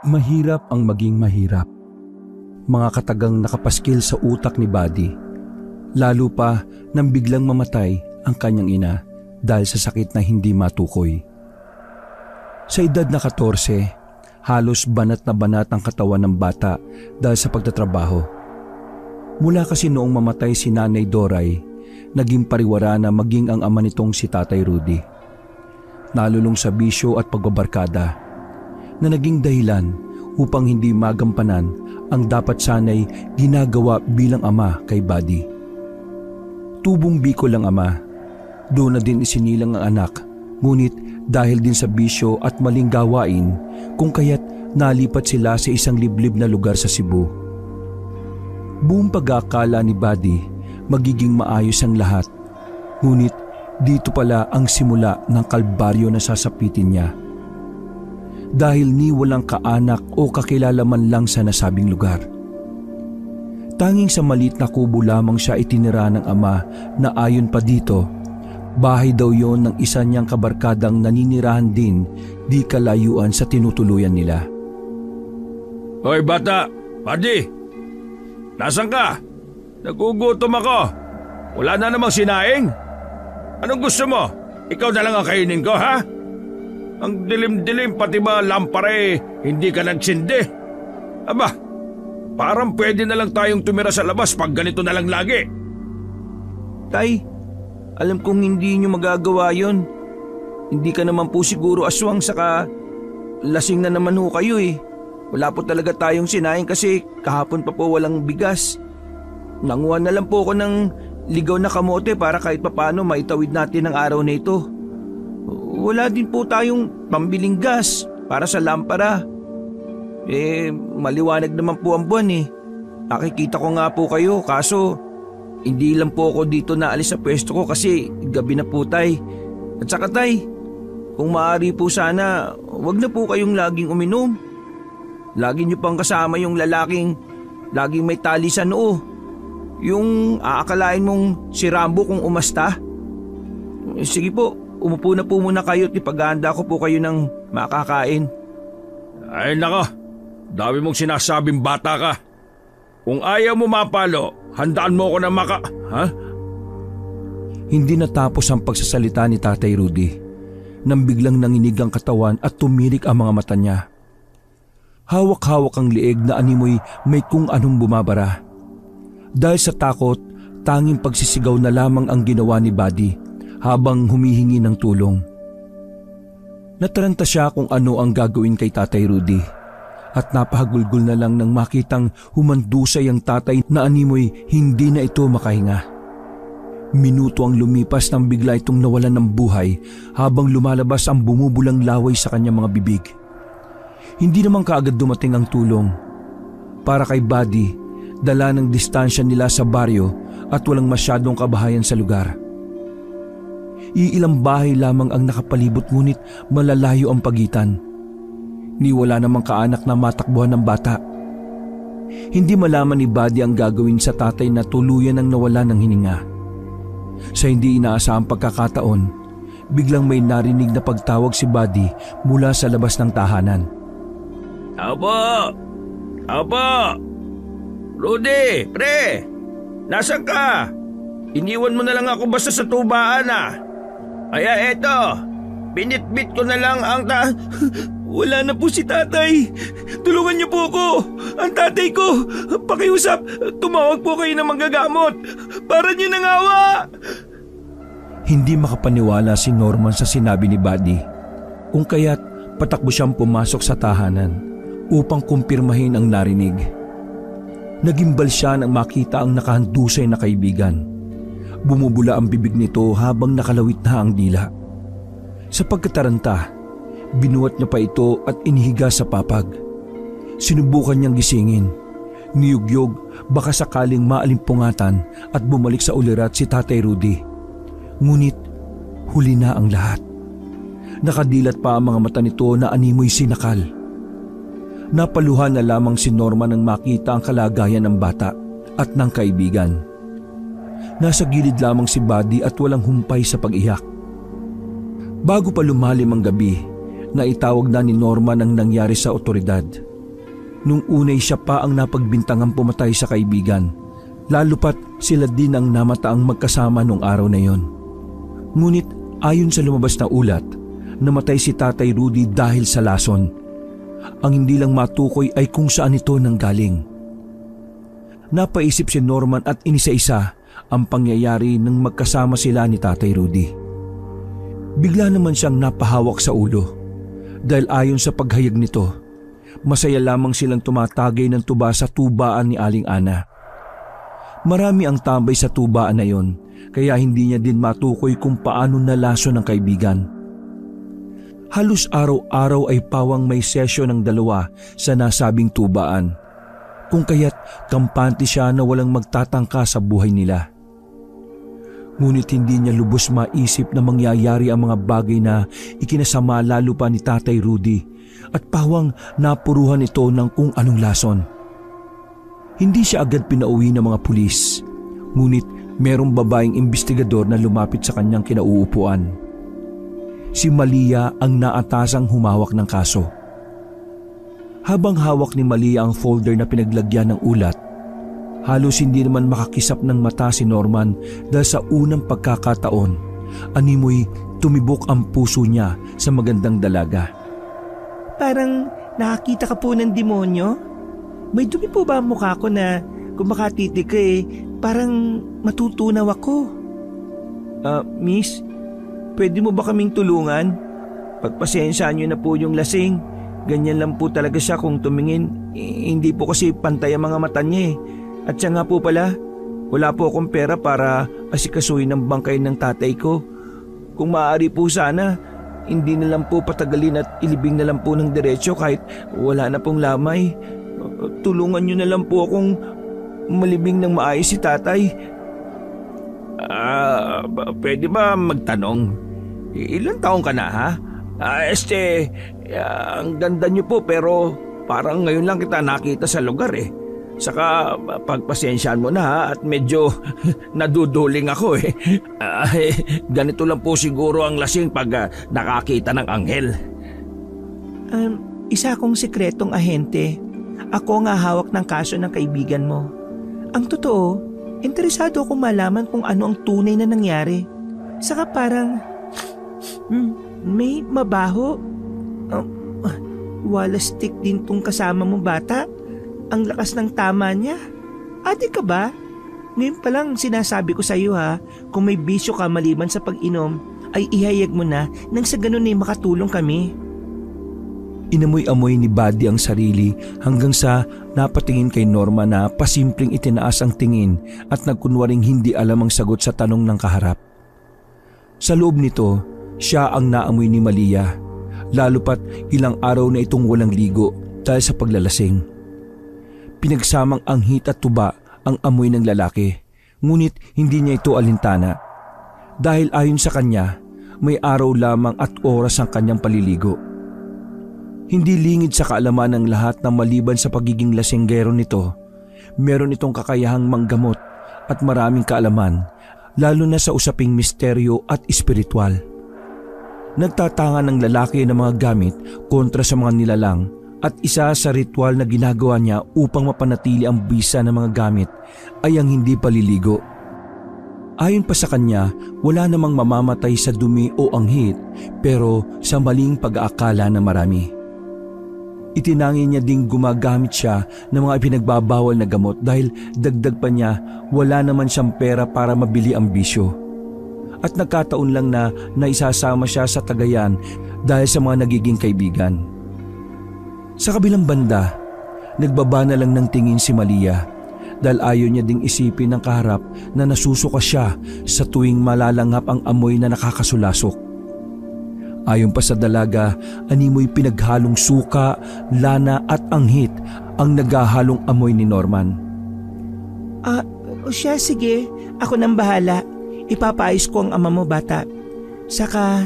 Mahirap ang maging mahirap. Mga katagang nakapaskil sa utak ni Buddy. Lalo pa nang biglang mamatay ang kanyang ina dahil sa sakit na hindi matukoy. Sa edad na 14, halos banat na banat ang katawan ng bata dahil sa pagtatrabaho. Mula kasi noong mamatay si Nanay Doray, naging pariwara na maging ang ama nitong si Tatay Rudy. Nalulong sa bisyo at pagbabarkada na naging dahilan upang hindi magampanan ang dapat sanay ginagawa bilang ama kay Buddy. Tubong Bicol ang ama, doon na din isinilang ang anak, ngunit dahil din sa bisyo at maling gawain kung kaya't nalipat sila sa isang liblib na lugar sa Cebu. Buong pag-aakala ni Buddy magiging maayos ang lahat, ngunit dito pala ang simula ng kalbaryo na sasapitin niya. Dahil ni walang kaanak o kakilala man lang sa nasabing lugar. Tanging sa maliit na kubo lamang siya itinira ng ama na ayon pa dito, bahay daw yon ng isa niyang kabarkadang naninirahan din di kalayuan sa tinutuluyan nila. Hoy bata, Buddy! Nasaan ka? Nagugutom ako. Wala na namang sinaing. Anong gusto mo? Ikaw na lang ang kainin ko, ha? Ang dilim-dilim pati ba lampare, hindi ka nagsindi. Aba, parang pwede na lang tayong tumira sa labas pag ganito na lang lagi. Tay, alam kong hindi nyo magagawa yon. Hindi ka naman po siguro aswang saka lasing na naman ho kayo eh. Wala po talaga tayong sinaing kasi kahapon pa po walang bigas. Nanguha na lang po ako ng ligaw na kamote para kahit papano maitawid natin ang araw na ito. Wala din po tayong pambiling gas para sa lampara. Maliwanag naman po ang buwan eh. Nakikita ko nga po kayo kaso hindi lang po ako dito naalis sa pwesto ko kasi gabi na po tay. At saka tay, kung maaari po sana wag na po kayong laging uminom. Lagi niyo pang kasama yung lalaking laging may tali sa noo. Yung aakalain mong si Rambo kung umasta. Sige po, umupo na po muna kayo at ipaghahanda ko po kayo ng makakain. Ay nako, dami mong sinasabing bata ka. Kung ayaw mo mapalo, handaan mo ko ng ha? Hindi natapos ang pagsasalita ni Tatay Rudy nang biglang nanginig ang katawan at tumirik ang mga mata niya. Hawak-hawak ang lieg na animoy may kung anong bumabara. Dahil sa takot, tanging pagsisigaw na lamang ang ginawa ni Buddy habang humihingi ng tulong. Nataranta siya kung ano ang gagawin kay Tatay Rudy at napahagulgol na lang nang makitang humandusay ang tatay na animoy hindi na ito makahinga. Minuto ang lumipas nang bigla itong nawalan ng buhay habang lumalabas ang bumubulang laway sa kanyang mga bibig. Hindi naman kaagad dumating ang tulong. Para kay Buddy, dala ng distansya nila sa baryo at walang masyadong kabahayan sa lugar. Iilang bahay lamang ang nakapalibot ngunit malalayo ang pagitan. Ni wala namang kaanak na matakbuhan ng bata. Hindi malaman ni Buddy ang gagawin sa tatay na tuluyan ang nawala ng hininga. Sa hindi inaasahang pagkakataon, biglang may narinig na pagtawag si Buddy mula sa labas ng tahanan. Aba! Aba! Rudy, pre! Nasaan ka? Iniwan mo na lang ako basta sa tubaan ah. Kaya eto, binitbit ko na lang ang Wala na po si tatay. Tulungan niyo po ako. Ang tatay ko. Pakiusap, tumawag po kayo ng manggagamot. Para niyo nang awa. Hindi makapaniwala si Norman sa sinabi ni Buddy. Kung kaya't patakbo siyang pumasok sa tahanan upang kumpirmahin ang narinig. Nagimbal siya nang makita ang nakahandusay na kaibigan. Bumubula ang bibig nito habang nakalawit na ang dila. Sa pagkataranta, binuhat niya pa ito at inihiga sa papag. Sinubukan niyang gisingin. Niyugyog baka sakaling maalimpungatan at bumalik sa ulirat si Tatay Rudy. Ngunit huli na ang lahat. Nakadilat pa ang mga mata nito na animoy sinakal. Napaluhan na lamang si Norman nang makita ang kalagayan ng bata at ng kaibigan. Nasa gilid lamang si Buddy at walang humpay sa pag-iyak. Bago pa lumalim ang gabi, naitawag na ni Norman ang nangyari sa otoridad. Nung unay siya pa ang napagbintangang pumatay sa kaibigan, lalo pat sila din ang namataang magkasama nung araw na yon. Ngunit ayon sa lumabas na ulat, namatay si Tatay Rudy dahil sa lason. Ang hindi lang matukoy ay kung saan ito nanggaling. Napaisip si Norman at inisa-isa ang pangyayari nang magkasama sila ni Tatay Rudy. Bigla naman siyang napahawak sa ulo dahil ayon sa paghayag nito, masaya lamang silang tumatagay ng tuba sa tubaan ni Aling Ana. Marami ang tambay sa tubaan na yon, kaya hindi niya din matukoy kung paano nalaso ng kaibigan. Halos araw-araw ay pawang may sesyon ng dalawa sa nasabing tubaan, kung kaya't kampante siya na walang magtatangka sa buhay nila. Ngunit hindi niya lubos maisip na mangyayari ang mga bagay na ikinasama lalo pa ni Tatay Rudy at pawang napuruhan ito ng kung anong lason. Hindi siya agad pinauwi ng mga pulis, ngunit merong babaeng investigador na lumapit sa kanyang kinauupuan. Si Malia ang naatasang humawak ng kaso. Habang hawak ni Malia ang folder na pinaglagyan ng ulat, halos hindi naman makakisap ng mata si Norman dahil sa unang pagkakataon, animoy tumibok ang puso niya sa magandang dalaga. Parang nakakita ka po ng demonyo? May dumi po ba ang mukha ko na kung makatitig ka parang matutunaw ako? Miss, pwede mo ba kaming tulungan? Pagpasensyaan niyo na po yung lasing. Ganyan lang po talaga siya kung tumingin. Hindi po kasi pantay ang mga mata niya At siya nga po pala, wala po akong pera para asikasuhin ang bangkay ng tatay ko. Kung maaari po sana, hindi na lang po patagalin at ilibing na lang po ng diretsyo kahit wala na pong lamay. Tulungan niyo na lang po akong malibing ng maayos si tatay. Pwede ba magtanong? Ilan taong ka na ha? Ang ganda niyo po pero parang ngayon lang kita nakita sa lugar Saka pagpasensyaan mo na ha at medyo naduduling ako ganito lang po siguro ang lasing pag nakakita ng anghel. Isa akong sikretong ahente. Ako nga hawak ng kaso ng kaibigan mo. Ang totoo, interesado akong malaman kung ano ang tunay na nangyari. Saka parang may mabaho. Wala stick din tong kasama mong bata. Ang lakas ng tama niya. Ate ka ba? Ngayon pa lang sinasabi ko sa iyo kung may bisyo ka maliban sa pag-inom, ay ihayag mo na nang sa ganun ay makatulong kami. Inamoy-amoy ni Buddy ang sarili hanggang sa napatingin kay Norma na pasimpleng itinaas ang tingin at nagkunwaring hindi alam ang sagot sa tanong ng kaharap. Sa loob nito, siya ang naamoy ni Malia, lalo pat ilang araw na itong walang ligo dahil sa paglalasing. Pinagsamang anghit at tuba ang amoy ng lalaki, ngunit hindi niya ito alintana. Dahil ayon sa kanya, may araw lamang at oras ang kanyang paliligo. Hindi lingid sa kaalaman ng lahat na maliban sa pagiging lasinggero nito, meron itong kakayahang manggamot at maraming kaalaman, lalo na sa usaping misteryo at espiritual. Nagtatanga ng lalaki ng mga gamit kontra sa mga nilalang at isa sa ritual na ginagawa niya upang mapanatili ang bisa ng mga gamit ay ang hindi paliligo. Ayon pa sa kanya, wala namang mamamatay sa dumi o anghit pero sa maling pag-aakala na marami. Itinangi niya ding gumagamit siya ng mga ipinagbabawal na gamot dahil dagdag pa niya wala naman siyang pera para mabili ang bisyo. At nagkataon lang na naisasama siya sa tagayan dahil sa mga nagiging kaibigan. Sa kabilang banda, nagbaba na lang ng tingin si Malia dahil ayaw niya ding isipin ng kaharap na nasusuka siya sa tuwing malalangap ang amoy na nakakasulasok. Ayon pa sa dalaga, animoy pinaghalong suka, lana at anghit ang naghahalong amoy ni Norman. Siya sige, ako nang bahala. Ipapaayos ko ang ama mo bata. Saka,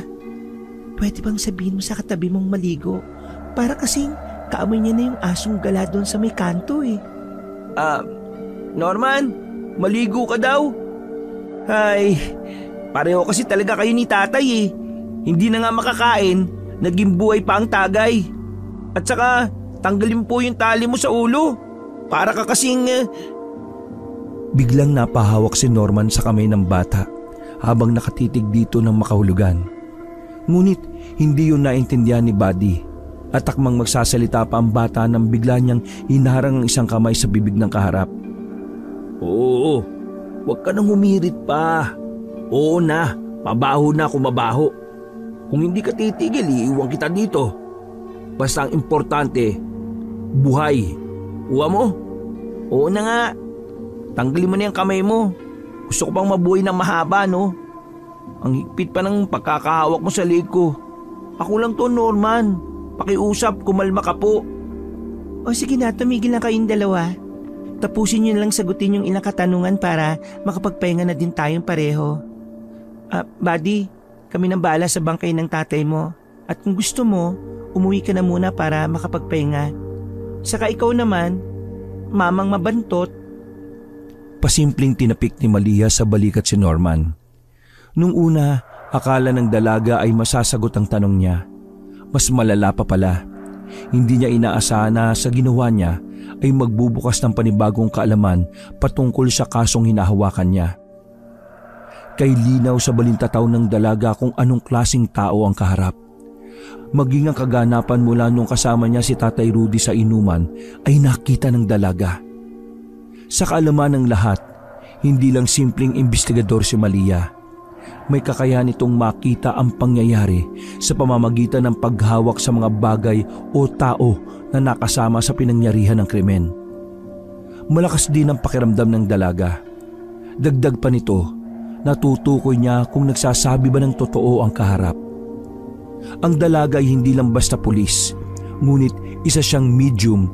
pwede bang sabihin mo sa katabi mong maligo? Para kasing kaamoy niya na yung asong gala doon sa may kanto Norman, maligo ka daw. Ay, pareho kasi talaga kayo ni tatay Hindi na nga makakain, naging buhay pa ang tagay. At saka, tanggalin po yung tali mo sa ulo. Para ka kasing... Biglang napahawak si Norman sa kamay ng bata habang nakatitig dito ng makahulugan. Ngunit hindi yun naintindihan ni Buddy at takmang magsasalita pa ang bata nang bigla niyang hinaharang ang isang kamay sa bibig ng kaharap. Oo, huwag ka nang humirit pa. Oo na, mabaho na kung mabaho. Kung hindi ka titigil, iiwan kita dito. Basta ang importante, buhay. Uwa mo? Oo na nga. Tanggalin mo na yung kamay mo. Gusto ko pang mabuhay ng mahaba, no? Ang higpit pa ng pagkakahawak mo sa leg ko. Ako lang to, Norman. Pakiusap, kumalma ka po. O sige na, tumigil na kayong dalawa. Tapusin nyo lang sagutin yung ilang katanungan para makapagpahinga na din tayong pareho. Buddy, kami nang bahala sa bangkay ng tatay mo. At kung gusto mo, umuwi ka na muna para makapagpahinga. Saka ikaw naman, mamang mabantot. Pasimpleng tinapik ni Malia sa balikat si Norman. Nung una, akala ng dalaga ay masasagot ang tanong niya. Mas malala pa pala. Hindi niya inaasahan na sa ginawa niya ay magbubukas ng panibagong kaalaman patungkol sa kasong hinahawakan niya. Kay linaw sa balintataw ng dalaga kung anong klaseng tao ang kaharap. Maging ang kaganapan mula nung kasama niya si Tatay Rudy sa inuman ay nakita ng dalaga. Sa kaalaman ng lahat, hindi lang simpleng investigador si Malia. May kakayahan itong makita ang pangyayari sa pamamagitan ng paghawak sa mga bagay o tao na nakasama sa pinangyarihan ng krimen. Malakas din ang pakiramdam ng dalaga. Dagdag pa nito, natutukoy niya kung nagsasabi ba ng totoo ang kaharap. Ang dalaga ay hindi lang basta pulis, ngunit isa siyang medium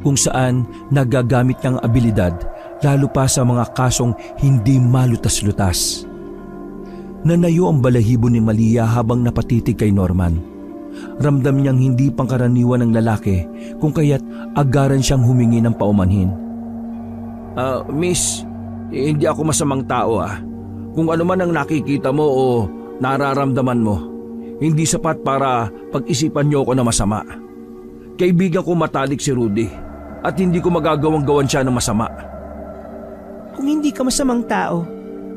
kung saan nagagamit niyang abilidad lalo pa sa mga kasong hindi malutas-lutas. Nanayo ang balahibo ni Malia habang napatitig kay Norman. Ramdam niyang hindi pangkaraniwan ng lalaki kung kaya't agaran siyang humingi ng paumanhin. Miss, hindi ako masamang tao Kung ano man ang nakikita mo o nararamdaman mo, hindi sapat para pag-isipan niyo ako na masama. Kaibigan ko matalik si Rudy at hindi ko magagawang-gawan siya ng masama. Kung hindi ka masamang tao,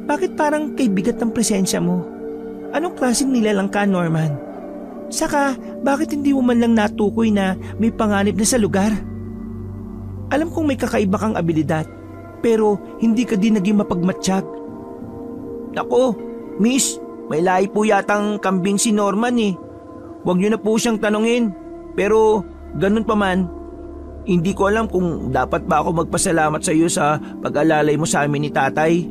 bakit parang kay bigat ng presensya mo? Anong klaseng nilalang ka, Norman? Saka, bakit hindi mo man lang natukoy na may panganib na sa lugar? Alam kong may kakaiba kang abilidad, pero hindi ka din naging mapagmatsyag. Nako, miss, may lahi po yatang kambing si Norman Huwag niyo na po siyang tanungin. Pero ganun pa man, hindi ko alam kung dapat ba ako magpasalamat sa iyo sa pag-alalay mo sa amin ni tatay.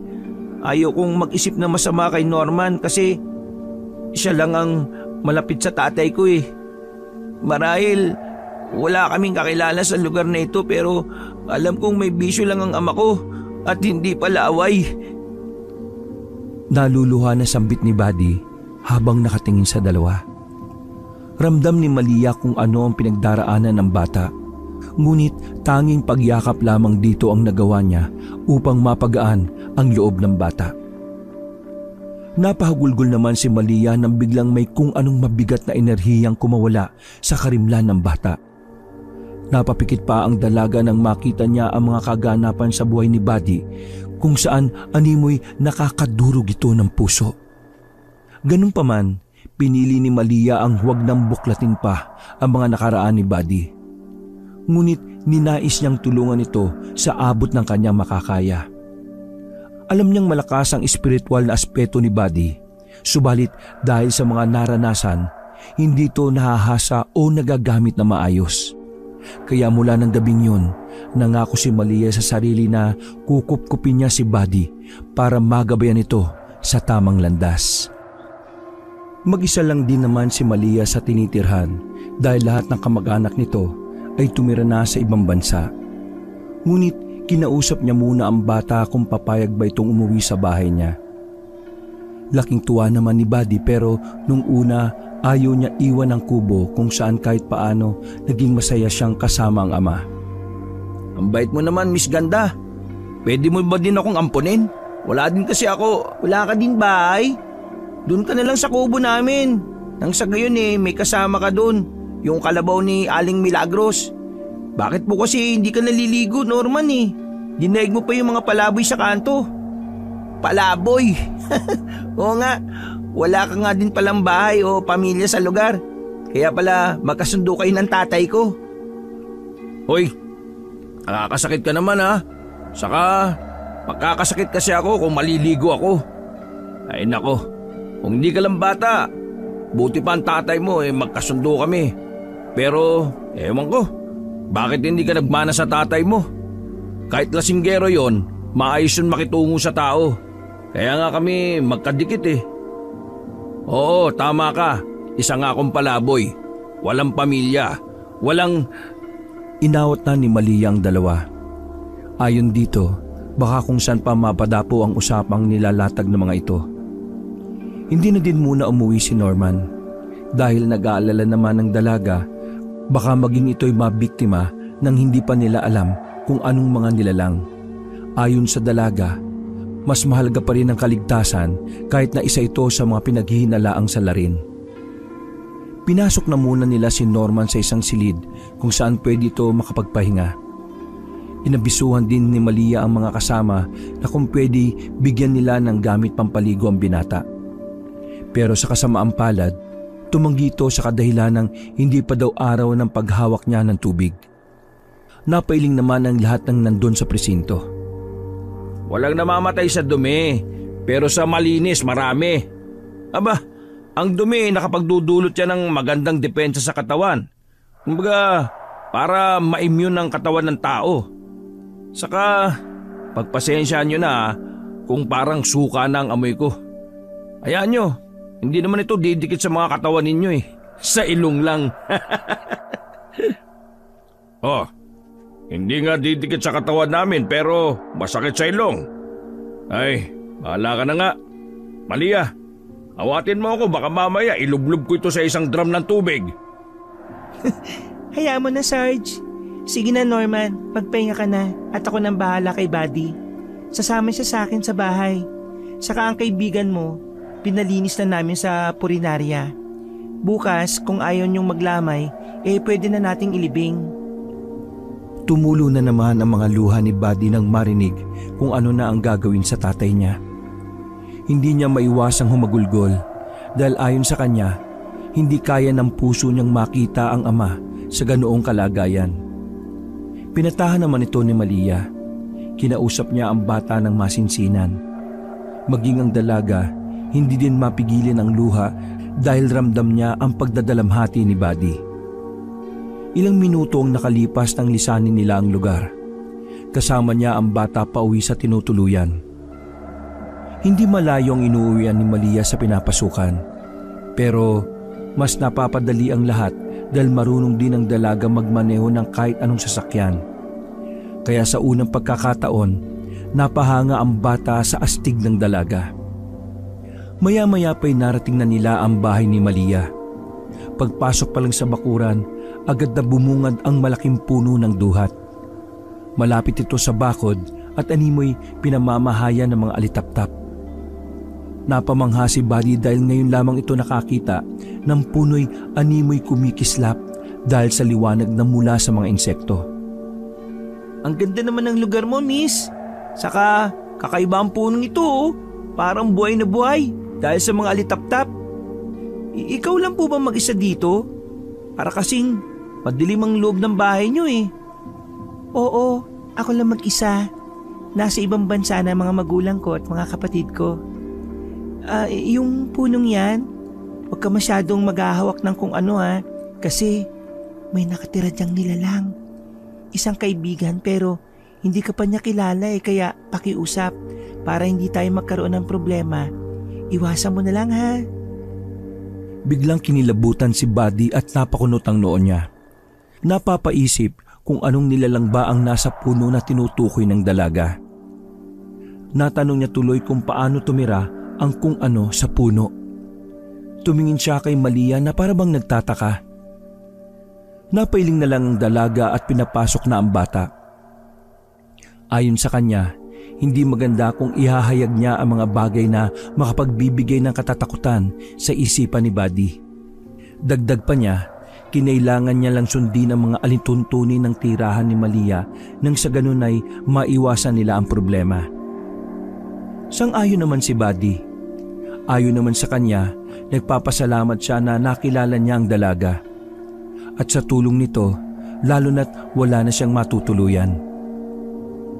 Ayaw kong mag-isip na masama kay Norman kasi siya lang ang malapit sa tatay ko Marahil wala kaming kakilala sa lugar na ito pero alam kong may bisyo lang ang ama ko at hindi pala away. Naluluha na sambit ni Buddy habang nakatingin sa dalawa. Ramdam ni Malia kung ano ang pinagdaraanan ng bata. Ngunit tanging pagyakap lamang dito ang nagawa niya upang mapagaan ang loob ng bata. Napahagulgol naman si Malia nang biglang may kung anong mabigat na enerhiyang kumawala sa karimlan ng bata. Napapikit pa ang dalaga nang makita niya ang mga kaganapan sa buhay ni Buddy kung saan animoy nakakadurog ito ng puso. Ganun pa man, pinili ni Malia ang huwag nang buklatin pa ang mga nakaraan ni Buddy. Ngunit ninais niyang tulungan ito sa abot ng kanyang makakaya. Alam niyang malakas ang espiritual na aspeto ni Buddy, subalit dahil sa mga naranasan, hindi ito nahahasa o nagagamit na maayos. Kaya mula ng gabing yun, nangako si Malia sa sarili na kukup-kupin niya si Buddy para magabayan ito sa tamang landas. Mag-isa lang din naman si Malia sa tinitirhan dahil lahat ng kamag-anak nito ay tumira na sa ibang bansa. Ngunit kinausap niya muna ang bata kung papayag ba itong umuwi sa bahay niya. Laking tuwa naman ni Buddy pero nung una ayaw niya iwan ang kubo kung saan kahit paano naging masaya siyang kasama ang ama. Ang bait mo naman, Miss Ganda. Pwede mo ba din akong ampunin? Wala din kasi ako. Wala ka din ba Doon ka na lang sa kubo namin. Nang sa gayon may kasama ka doon. Yung kalabaw ni Aling Milagros. Bakit po kasi hindi ka naliligo, Norman eh? Dinaig mo pa yung mga palaboy sa kanto. Palaboy? Oo nga, wala ka nga din palang bahay o pamilya sa lugar. Kaya pala magkasundo kayo ng tatay ko. Hoy, nakakasakit ka naman ha. Saka magkakasakit kasi ako kung maliligo ako. Ay nako, kung hindi ka lang bata, buti pa ang tatay mo magkasundo kami. Pero ewan ko, bakit hindi ka nagmana sa tatay mo? Kahit lasinggero yon, maayos yun makitungo sa tao. Kaya nga kami magkadikit eh. Oo, tama ka. Isa nga akong palaboy. Walang pamilya. Walang... Inawat na ni Malia ang dalawa. Ayon dito, baka kung saan pa mapadapo ang usapang nilalatag ng mga ito. Hindi na din muna umuwi si Norman dahil nag-aalala naman ng dalaga baka maging ito'y mabiktima nang hindi pa nila alam kung anong mga nilalang. Ayon sa dalaga, mas mahalaga pa rin ang kaligtasan kahit na isa ito sa mga pinaghihinalaang salarin. Pinasok na muna nila si Norman sa isang silid kung saan pwede ito makapagpahinga. Inabisuhan din ni Malia ang mga kasama na kung pwede bigyan nila ng gamit pampaligo ang binata. Pero sa kasamaang palad, tumanggi ito sa kadahilan ng hindi pa daw araw ng paghawak niya ng tubig. Napailing naman ang lahat ng nandun sa presinto. Walang namamatay sa dumi, pero sa malinis marami. Aba, ang dumi nakapagdudulot yan ng magandang depensa sa katawan. Kumbaga, para ma-immune ang katawan ng tao. Saka, pagpasensyaan nyo na kung parang suka na ang amoy ko. Hayaan nyo, hindi naman ito didikit sa mga katawan ninyo eh. Sa ilong lang. Oh, hindi nga didikit sa katawan namin pero masakit sa ilong. Ay, bahala ka na nga. Malia, awatin mo ako baka mamaya ilublob ko ito sa isang drum ng tubig. Hayaan mo na, Sarge. Sige na, Norman. Magpahinga ka na at ako nang bahala kay Buddy. Sasama siya sa akin sa bahay. Saka ang kaibigan mo, pinalinis na namin sa purinarya. Bukas, kung ayaw niyong maglamay, pwede na nating ilibing. Tumulo na naman ang mga luha ni Buddy nang marinig kung ano na ang gagawin sa tatay niya. Hindi niya maiwasang humagulgol dahil ayon sa kanya, hindi kaya ng puso niyang makita ang ama sa ganoong kalagayan. Pinatahan naman ito ni Malia. Kinausap niya ang bata ng masinsinan. Maging ang dalaga, hindi din mapigilin ang luha dahil ramdam niya ang pagdadalamhati ni Buddy. Ilang minuto ang nakalipas nang lisanin nila ang lugar. Kasama niya ang bata pauwi sa tinutuluyan. Hindi malayo ang inuuwian ni Malia sa pinapasukan. Pero mas napapadali ang lahat dahil marunong din ang dalaga magmaneho ng kahit anong sasakyan. Kaya sa unang pagkakataon, napahanga ang bata sa astig ng dalaga. Maya-maya pa'y narating na nila ang bahay ni Malia. Pagpasok pa lang sa bakuran, agad na bumungad ang malaking puno ng duhat. Malapit ito sa bakod at animoy pinamamahaya ng mga alitaptap. Napamangha si Buddy dahil ngayon lamang ito nakakita ng puno'y animoy kumikislap dahil sa liwanag na mula sa mga insekto. Ang ganda naman ng lugar mo, miss. Saka kakaiba ang punong ito oh. Parang buhay na buhay dahil sa mga alitaptap. Ikaw lang po ba mag-isa dito? Para kasing madilim ang loob ng bahay niyo eh. Oo, ako lang mag-isa. Nasa ibang bansa na mga magulang ko at mga kapatid ko. Yung punong yan, huwag ka masyadong maghahawak ng kung ano kasi may nakatira diyang nilalang. Isang kaibigan pero hindi ka pa niya kilala kaya pakiusap para hindi tayo magkaroon ng problema. Iwasan mo na lang ha. Biglang kinilabutan si Buddy at napakunot ang noo niya. Napapaisip kung anong nilalang ba ang nasa puno na tinutukoy ng dalaga. Natanong niya tuloy kung paano tumira ang kung ano sa puno. Tumingin siya kay Malia na parabang nagtataka. Napailing na lang ang dalaga at pinapasok na ang bata. Ayon sa kanya, hindi maganda kung ihahayag niya ang mga bagay na makapagbibigay ng katatakutan sa isipan ni Buddy. Dagdag pa niya, kinailangan niya lang sundin ang mga alintuntunin ng tirahan ni Malia nang sa ganun ay maiwasan nila ang problema. Sang-ayon naman si Buddy. Ayon naman sa kanya, nagpapasalamat siya na nakilala niya ang dalaga. At sa tulong nito, lalo na't wala na siyang matutuluyan.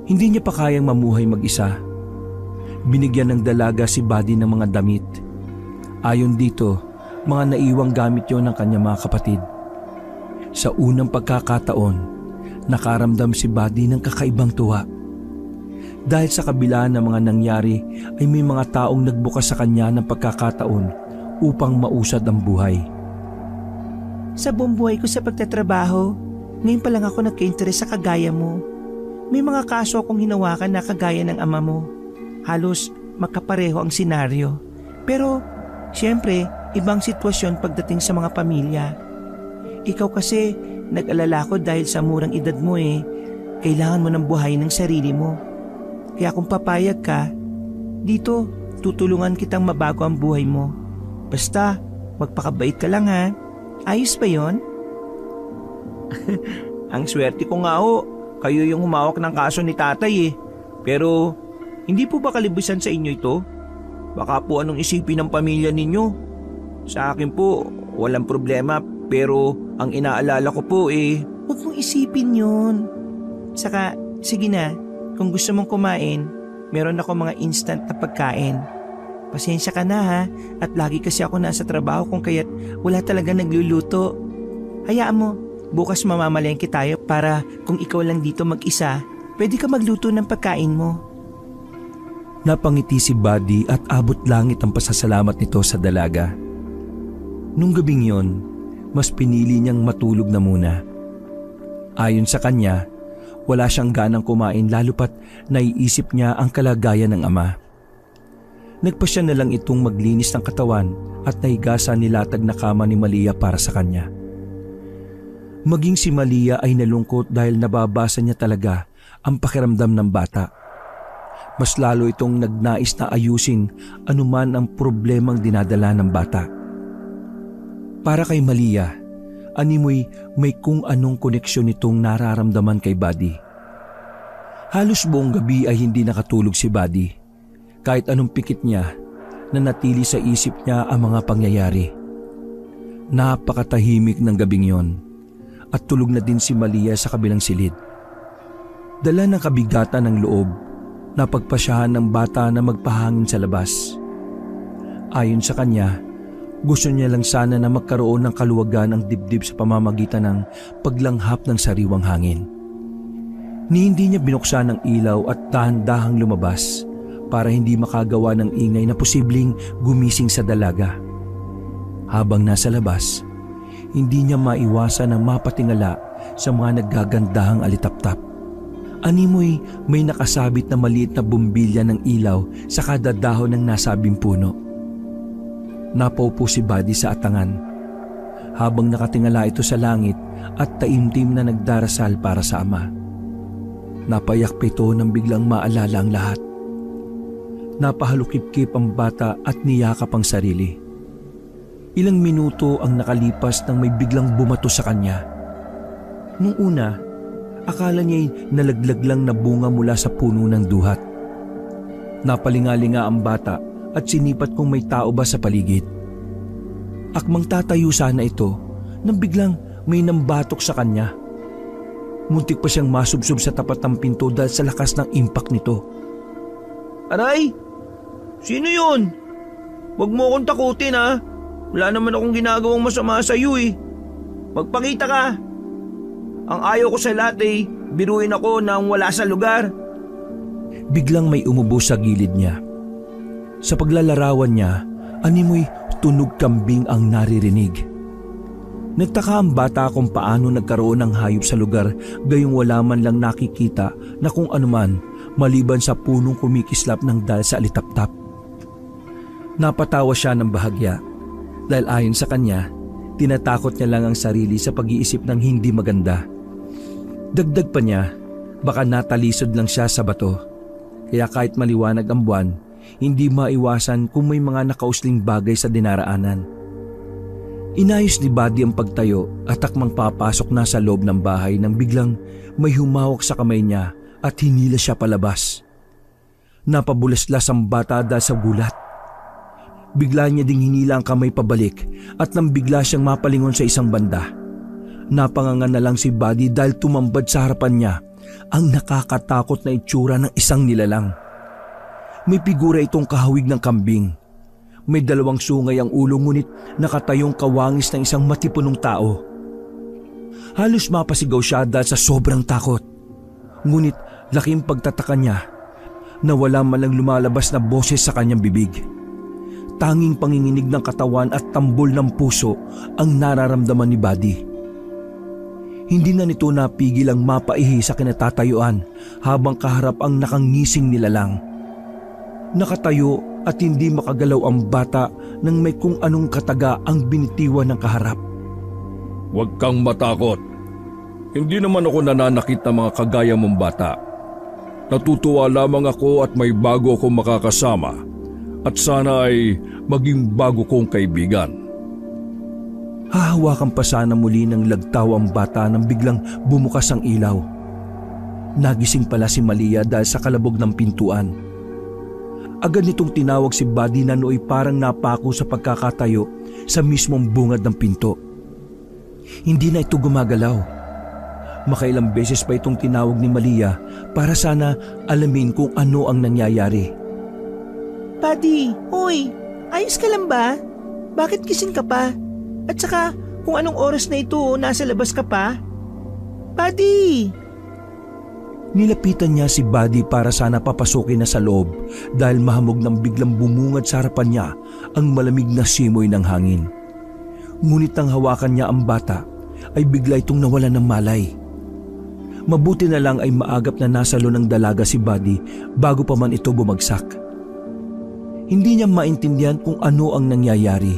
Hindi niya pa kayang mamuhay mag-isa. Binigyan ng dalaga si Buddy ng mga damit. Ayon dito, mga naiwang gamit yon ng kanyang mga kapatid. Sa unang pagkakataon, nakaramdam si Buddy ng kakaibang tuwa. Dahil sa kabila ng mga nangyari ay may mga taong nagbukas sa kanya ng pagkakataon upang mausad ang buhay. Sa buong buhay ko sa pagtatrabaho, ngayon pa lang ako nagka-interest sa kagaya mo. May mga kaso akong hinawakan na kagaya ng ama mo. Halos magkapareho ang senaryo. Pero siyempre, ibang sitwasyon pagdating sa mga pamilya. Ikaw kasi, nag-alala ko dahil sa murang edad mo kailangan mo ng buhay ng sarili mo. Kaya kung papayag ka, dito tutulungan kitang mabago ang buhay mo. Basta, magpakabait ka lang ha. Ayos ba yon? Ang swerte ko nga kayo yung humawak ng kaso ni tatay Pero, hindi po ba kalibusan sa inyo ito? Baka po anong isipin ng pamilya ninyo? Sa akin po, walang problema pero ang inaalala ko po Huwag mong isipin yun. Saka, sige na, kung gusto mong kumain, meron ako mga instant na pagkain. Pasensya ka na ha, at lagi kasi ako nasa trabaho kung kaya't wala talaga nagluluto. Hayaan mo, bukas mamamalengke tayo para kung ikaw lang dito mag-isa, pwede ka magluto ng pagkain mo. Napangiti si Buddy at abot langit ang pasasalamat nito sa dalaga. Nung gabing yon, mas pinili niyang matulog na muna. Ayon sa kanya, wala siyang ganang kumain lalo pat naiisip niya ang kalagayan ng ama. Nagpasya na lang itong maglinis ng katawan at nahigasan nilatag na kama ni Malia para sa kanya. Maging si Malia ay nalungkot dahil nababasa niya talaga ang pakiramdam ng bata. Mas lalo itong nagnais na ayusin anuman ang problemang dinadala ng bata. Para kay Malia, animoy may kung anong koneksyon itong nararamdaman kay Buddy. Halos buong gabi ay hindi nakatulog si Buddy. Kahit anong pikit niya, nanatili sa isip niya ang mga pangyayari. Napakatahimik ng gabing yon at tulog na din si Malia sa kabilang silid. Dala ng kabigatan ng loob, napagpasyahan ng bata na magpahangin sa labas. Ayon sa kanya, gusto niya lang sana na magkaroon ng kaluwagan ang dibdib sa pamamagitan ng paglanghap ng sariwang hangin. Hindi niya binuksan ang ilaw at dahan-dahang lumabas para hindi makagawa ng ingay na posibleng gumising sa dalaga. Habang nasa labas, hindi niya maiwasan na mapatingala sa mga naggagandahang alitaptap. Animoy may nakasabit na maliit na bumbilya ng ilaw sa kada dahon ng nasabing puno. Napaupo si Buddy sa atangan habang nakatingala ito sa langit at taimtim na nagdarasal para sa ama. Napayak pa ito nang biglang maalala ang lahat. Napahalukip-kip ang bata at niyakap ang sarili. Ilang minuto ang nakalipas nang may biglang bumato sa kanya. Nung una, akala niya'y nalaglag lang na bunga mula sa puno ng duhat. Napalingalinga ang bata at sinipat kung may tao ba sa paligid. Akmang tatayo sana ito nang biglang may nambatok sa kanya. Muntik pa siyang masubsob sa tapat ng pinto dahil sa lakas ng impact nito. Aray! Sino yun? Huwag mo akong takutin ha. Wala naman akong ginagawang masama sa iyo Magpakita ka. Ang ayaw ko sa lahat biruin ako nang wala sa lugar. Biglang may umubo sa gilid niya. Sa paglalarawan niya, animoy tunog kambing ang naririnig. Nagtaka ang bata kung paano nagkaroon ng hayop sa lugar gayong wala man lang nakikita na kung anuman maliban sa punong kumikislap ng dal sa alitaptap. Napatawa siya ng bahagya dahil ayon sa kanya, tinatakot niya lang ang sarili sa pag-iisip ng hindi maganda. Dagdag pa niya, baka natalisod lang siya sa bato. Kaya kahit maliwanag ang buwan, hindi maiwasan kung may mga nakausling bagay sa dinaraanan. Inayos ni Buddy ang pagtayo at takmang papasok na sa loob ng bahay nang biglang may humawak sa kamay niya at hinila siya palabas. Napabulaslas ang bata dahil sa gulat. Bigla niya ding hinila ang kamay pabalik at nang bigla siyang mapalingon sa isang banda. Napanganga na lang si Buddy dahil tumambad sa harapan niya ang nakakatakot na itsura ng isang nilalang. May figura itong kahawig ng kambing. May 2 sungay ang ulo ngunit nakatayong kawangis ng isang matipunong tao. Halos mapasigaw siya dahil sa sobrang takot. Ngunit laking pagtataka niya na wala man lang lumalabas na boses sa kanyang bibig. Tanging panginginig ng katawan at tambol ng puso ang nararamdaman ni Buddy. Hindi na nito napigil ang mapaihi sa kinatatayuan habang kaharap ang nakangising nilalang. Nakatayo at hindi makagalaw ang bata nang may kung anong kataga ang binitiwan ng kaharap. Huwag kang matakot. Hindi naman ako nananakit ng mga kagaya mong bata. Natutuwa lamang ako at may bago akong makakasama at sana ay maging bago kong kaibigan. Hahawakan pa sana muli ng lagtaw ang bata nang biglang bumukas ang ilaw. Nagising pala si Malia dahil sa kalabog ng pintuan. Agad nitong tinawag si Buddy na nooy parang napako sa pagkakatayo sa mismong bungad ng pinto. Hindi na ito gumagalaw. Makailang beses pa itong tinawag ni Malia para sana alamin kung ano ang nangyayari. Buddy, uy, ayos ka lang ba? Bakit gising ka pa? At saka kung anong oras na ito, nasa labas ka pa? Buddy! Nilapitan niya si Buddy para sana papasukin na sa loob dahil mahamog nang biglang bumungad sa harapan niya ang malamig na simoy ng hangin. Ngunit nang hawakan niya ang bata ay bigla itong nawalan ng malay. Mabuti na lang ay maagap na nasalo ng dalaga si Buddy bago pa man ito bumagsak. Hindi niya maintindihan kung ano ang nangyayari.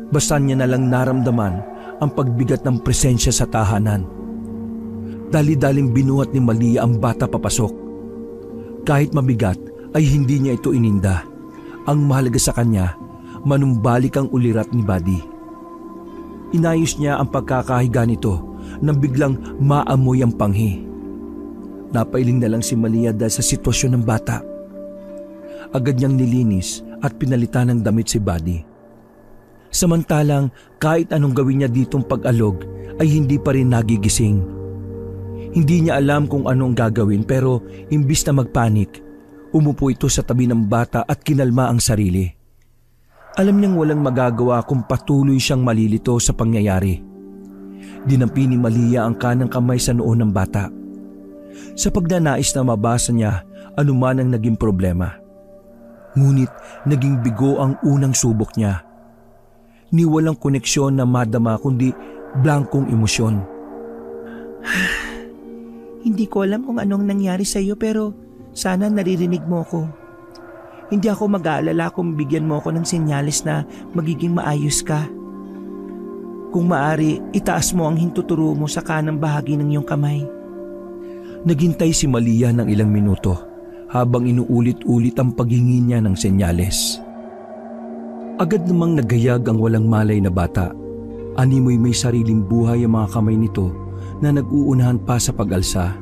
Basta niya na lang naramdaman ang pagbigat ng presensya sa tahanan. Dali-daling binuhat ni Malia ang bata papasok. Kahit mabigat ay hindi niya ito ininda. Ang mahalaga sa kanya, manumbalik ang ulirat ni Buddy. Inayos niya ang pagkakahiga nito nang biglang maamoy ang panghi. Napailing na lang si Malia dahil sa sitwasyon ng bata. Agad niyang nilinis at pinalitan ng damit si Buddy. Samantalang kahit anong gawin niya ditong pag-alog ay hindi pa rin nagigising. Hindi niya alam kung anong gagawin pero imbis na magpanik, umupo ito sa tabi ng bata at kinalma ang sarili. Alam niyang walang magagawa kung patuloy siyang malilito sa pangyayari. Dinampi ni Malia ang kanang kamay sa noo ng bata. Sa pagnanais na mabasa niya anuman ang naging problema. Ngunit naging bigo ang unang subok niya. Ni walang koneksyon na madama kundi blankong emosyon. Hindi ko alam kung anong nangyari sa iyo pero sana naririnig mo ko. Hindi ako mag-aalala kung bigyan mo ako ng senyales na magiging maayos ka. Kung maaari, itaas mo ang hintuturo mo sa kanang bahagi ng iyong kamay. Naghintay si Malia ng ilang minuto habang inuulit-ulit ang paghingi niya ng senyales. Agad namang nagayag ang walang malay na bata. Animoy may sariling buhay ang mga kamay nito na nag-uunahan pa sa pag-alsa.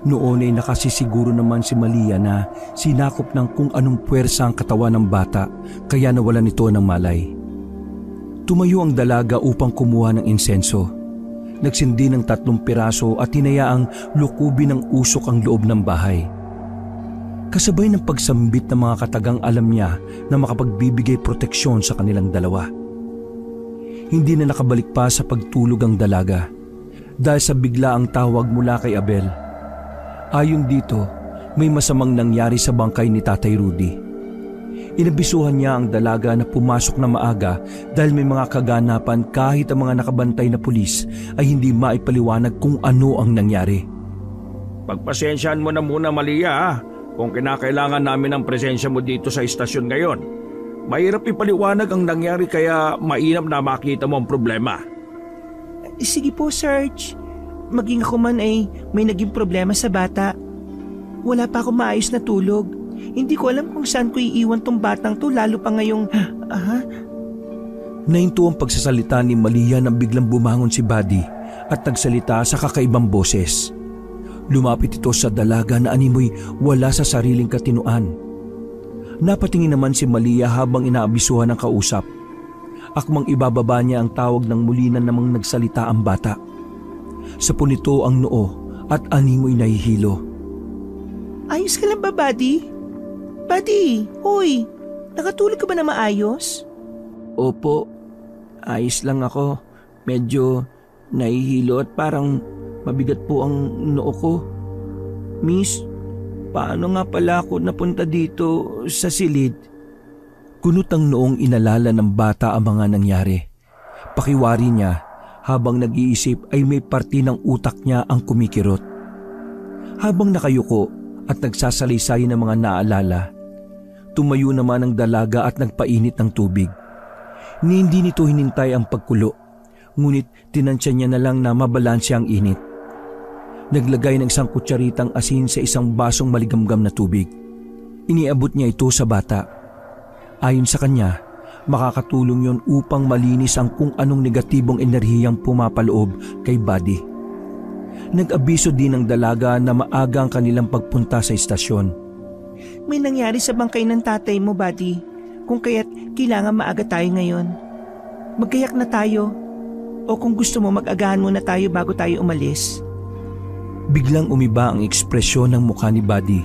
Noon ay nakasisiguro naman si Malia na sinakop ng kung anong puwersa ang katawan ng bata kaya nawalan nito ng malay. Tumayo ang dalaga upang kumuha ng insenso. Nagsindi ng 3 piraso at hinayaang lukubin ng usok ang loob ng bahay. Kasabay ng pagsambit ng mga katagang alam niya na makapagbibigay proteksyon sa kanilang dalawa. Hindi na nakabalik pa sa pagtulog ang dalaga dahil sa bigla ang tawag mula kay Abel. Ayon dito, may masamang nangyari sa bangkay ni Tatay Rudy. Inabisuhan niya ang dalaga na pumasok na maaga dahil may mga kaganapan kahit ang mga nakabantay na pulis ay hindi maipaliwanag kung ano ang nangyari. Pagpasensyaan mo na muna, Malia, kung kinakailangan namin ang presensya mo dito sa istasyon ngayon. Mahirap ipaliwanag ang nangyari kaya mainam na makita mo ang problema. Sige po, Sarge. Maging ako man ay may naging problema sa bata. Wala pa akong maayos na tulog. Hindi ko alam kung saan ko iiwan tong batang to lalo pa ngayong... Nahinto ang pagsasalita ni Malia nang biglang bumangon si Buddy at nagsalita sa kakaibang boses. Lumapit ito sa dalaga na animoy wala sa sariling katinuan. Napatingin naman si Malia habang inaabisuhan ng kausap. Akmang ibababa niya ang tawag ng muli na namang nagsalita ang bata. Sa punito ang noo at animoy nahihilo. Ayos ka lang ba, Buddy? Buddy, hoy, nakatulog ka ba na maayos? Opo, ayos lang ako. Medyo nahihilo at parang mabigat po ang noo ko. Miss, paano nga pala ako napunta dito sa silid? Kunot ang noong inalala ng bata ang mga nangyari. Pakiwari niya habang nag-iisip ay may parte ng utak niya ang kumikirot. Habang nakayuko at nagsasalaysay ng mga naalala, tumayo naman ang dalaga at nagpainit ng tubig. Hindi nito hinintay ang pagkulo, ngunit tinansya niya na lang na mabalanse ang init. Naglagay ng isang kutsaritang asin sa isang basong maligamgam na tubig. Iniabot niya ito sa bata. Ayon sa kanya, makakatulong yon upang malinis ang kung anong negatibong enerhiyang pumapaloob kay Buddy. Nag-abiso din ng dalaga na maaga ang kanilang pagpunta sa istasyon. May nangyari sa bangkay ng tatay mo, Buddy. Kung kaya't kailangan maaga tayo ngayon. Magkayak na tayo. O kung gusto mo, mag-agahan muna tayo bago tayo umalis. Biglang umiba ang ekspresyon ng mukha ni Buddy.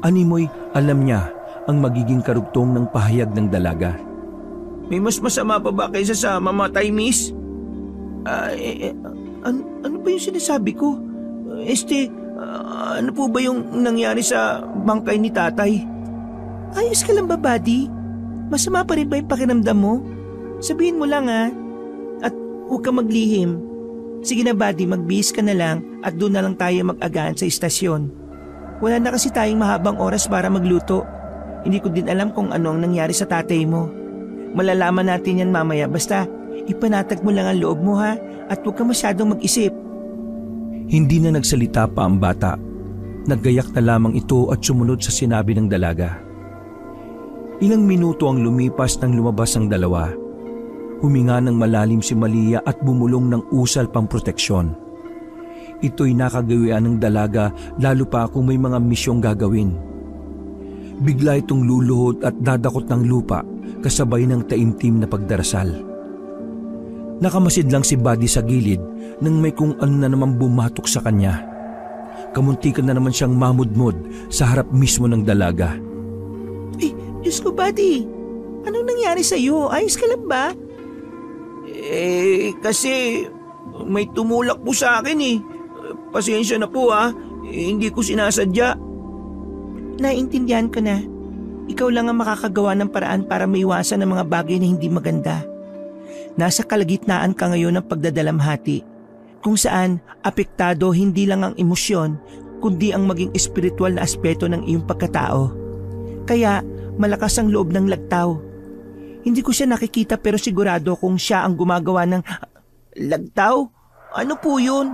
Animoy alam niya ang magiging karugtong ng pahayag ng dalaga. May mas masama pa ba kaysa sa mamatay, miss? Ano ba yung sinasabi ko? Ano po ba yung nangyari sa bangkay ni tatay? Ayos ka lang ba, Buddy? Masama pa rin ba yung pakiramdam mo? Sabihin mo lang at huwag ka maglihim. Sige na, Buddy, magbihis ka na lang at doon na lang tayo mag-agahan sa istasyon. Wala na kasi tayong mahabang oras para magluto. Hindi ko din alam kung ano ang nangyari sa tatay mo. Malalaman natin yan mamaya, basta ipanatag mo lang ang loob mo at huwag ka masyadong mag-isip. Hindi na nagsalita pa ang bata. Naggayak na lamang ito at sumunod sa sinabi ng dalaga. Ilang minuto ang lumipas nang lumabas ang dalawa. Huminga ng malalim si Malia at bumulong ng usal pang proteksyon. Ito'y nakagawian ng dalaga lalo pa kung may mga misyong gagawin. Bigla itong luluhod at dadakot ng lupa kasabay ng taimtim na pagdarasal. Nakamasid lang si Buddy sa gilid nang may kung ano na naman bumatok sa kanya. Kamuntikan na naman siyang mamudmod sa harap mismo ng dalaga. Ay, Diyos ko, Buddy. Anong nangyari sa iyo? Ayos ka lang ba? Kasi may tumulak po sa akin eh. Pasensya na po hindi ko sinasadya. Naiintindihan ko na. Ikaw lang ang makakagawa ng paraan para maiwasan ang mga bagay na hindi maganda. Nasa kalagitnaan ka ngayon ng pagdadalamhati, kung saan apektado hindi lang ang emosyon, kundi ang maging espiritual na aspeto ng iyong pagkatao. Kaya malakas ang loob ng lagtaw. Hindi ko siya nakikita pero sigurado kung siya ang gumagawa ng... Lagtaw? Ano po yun?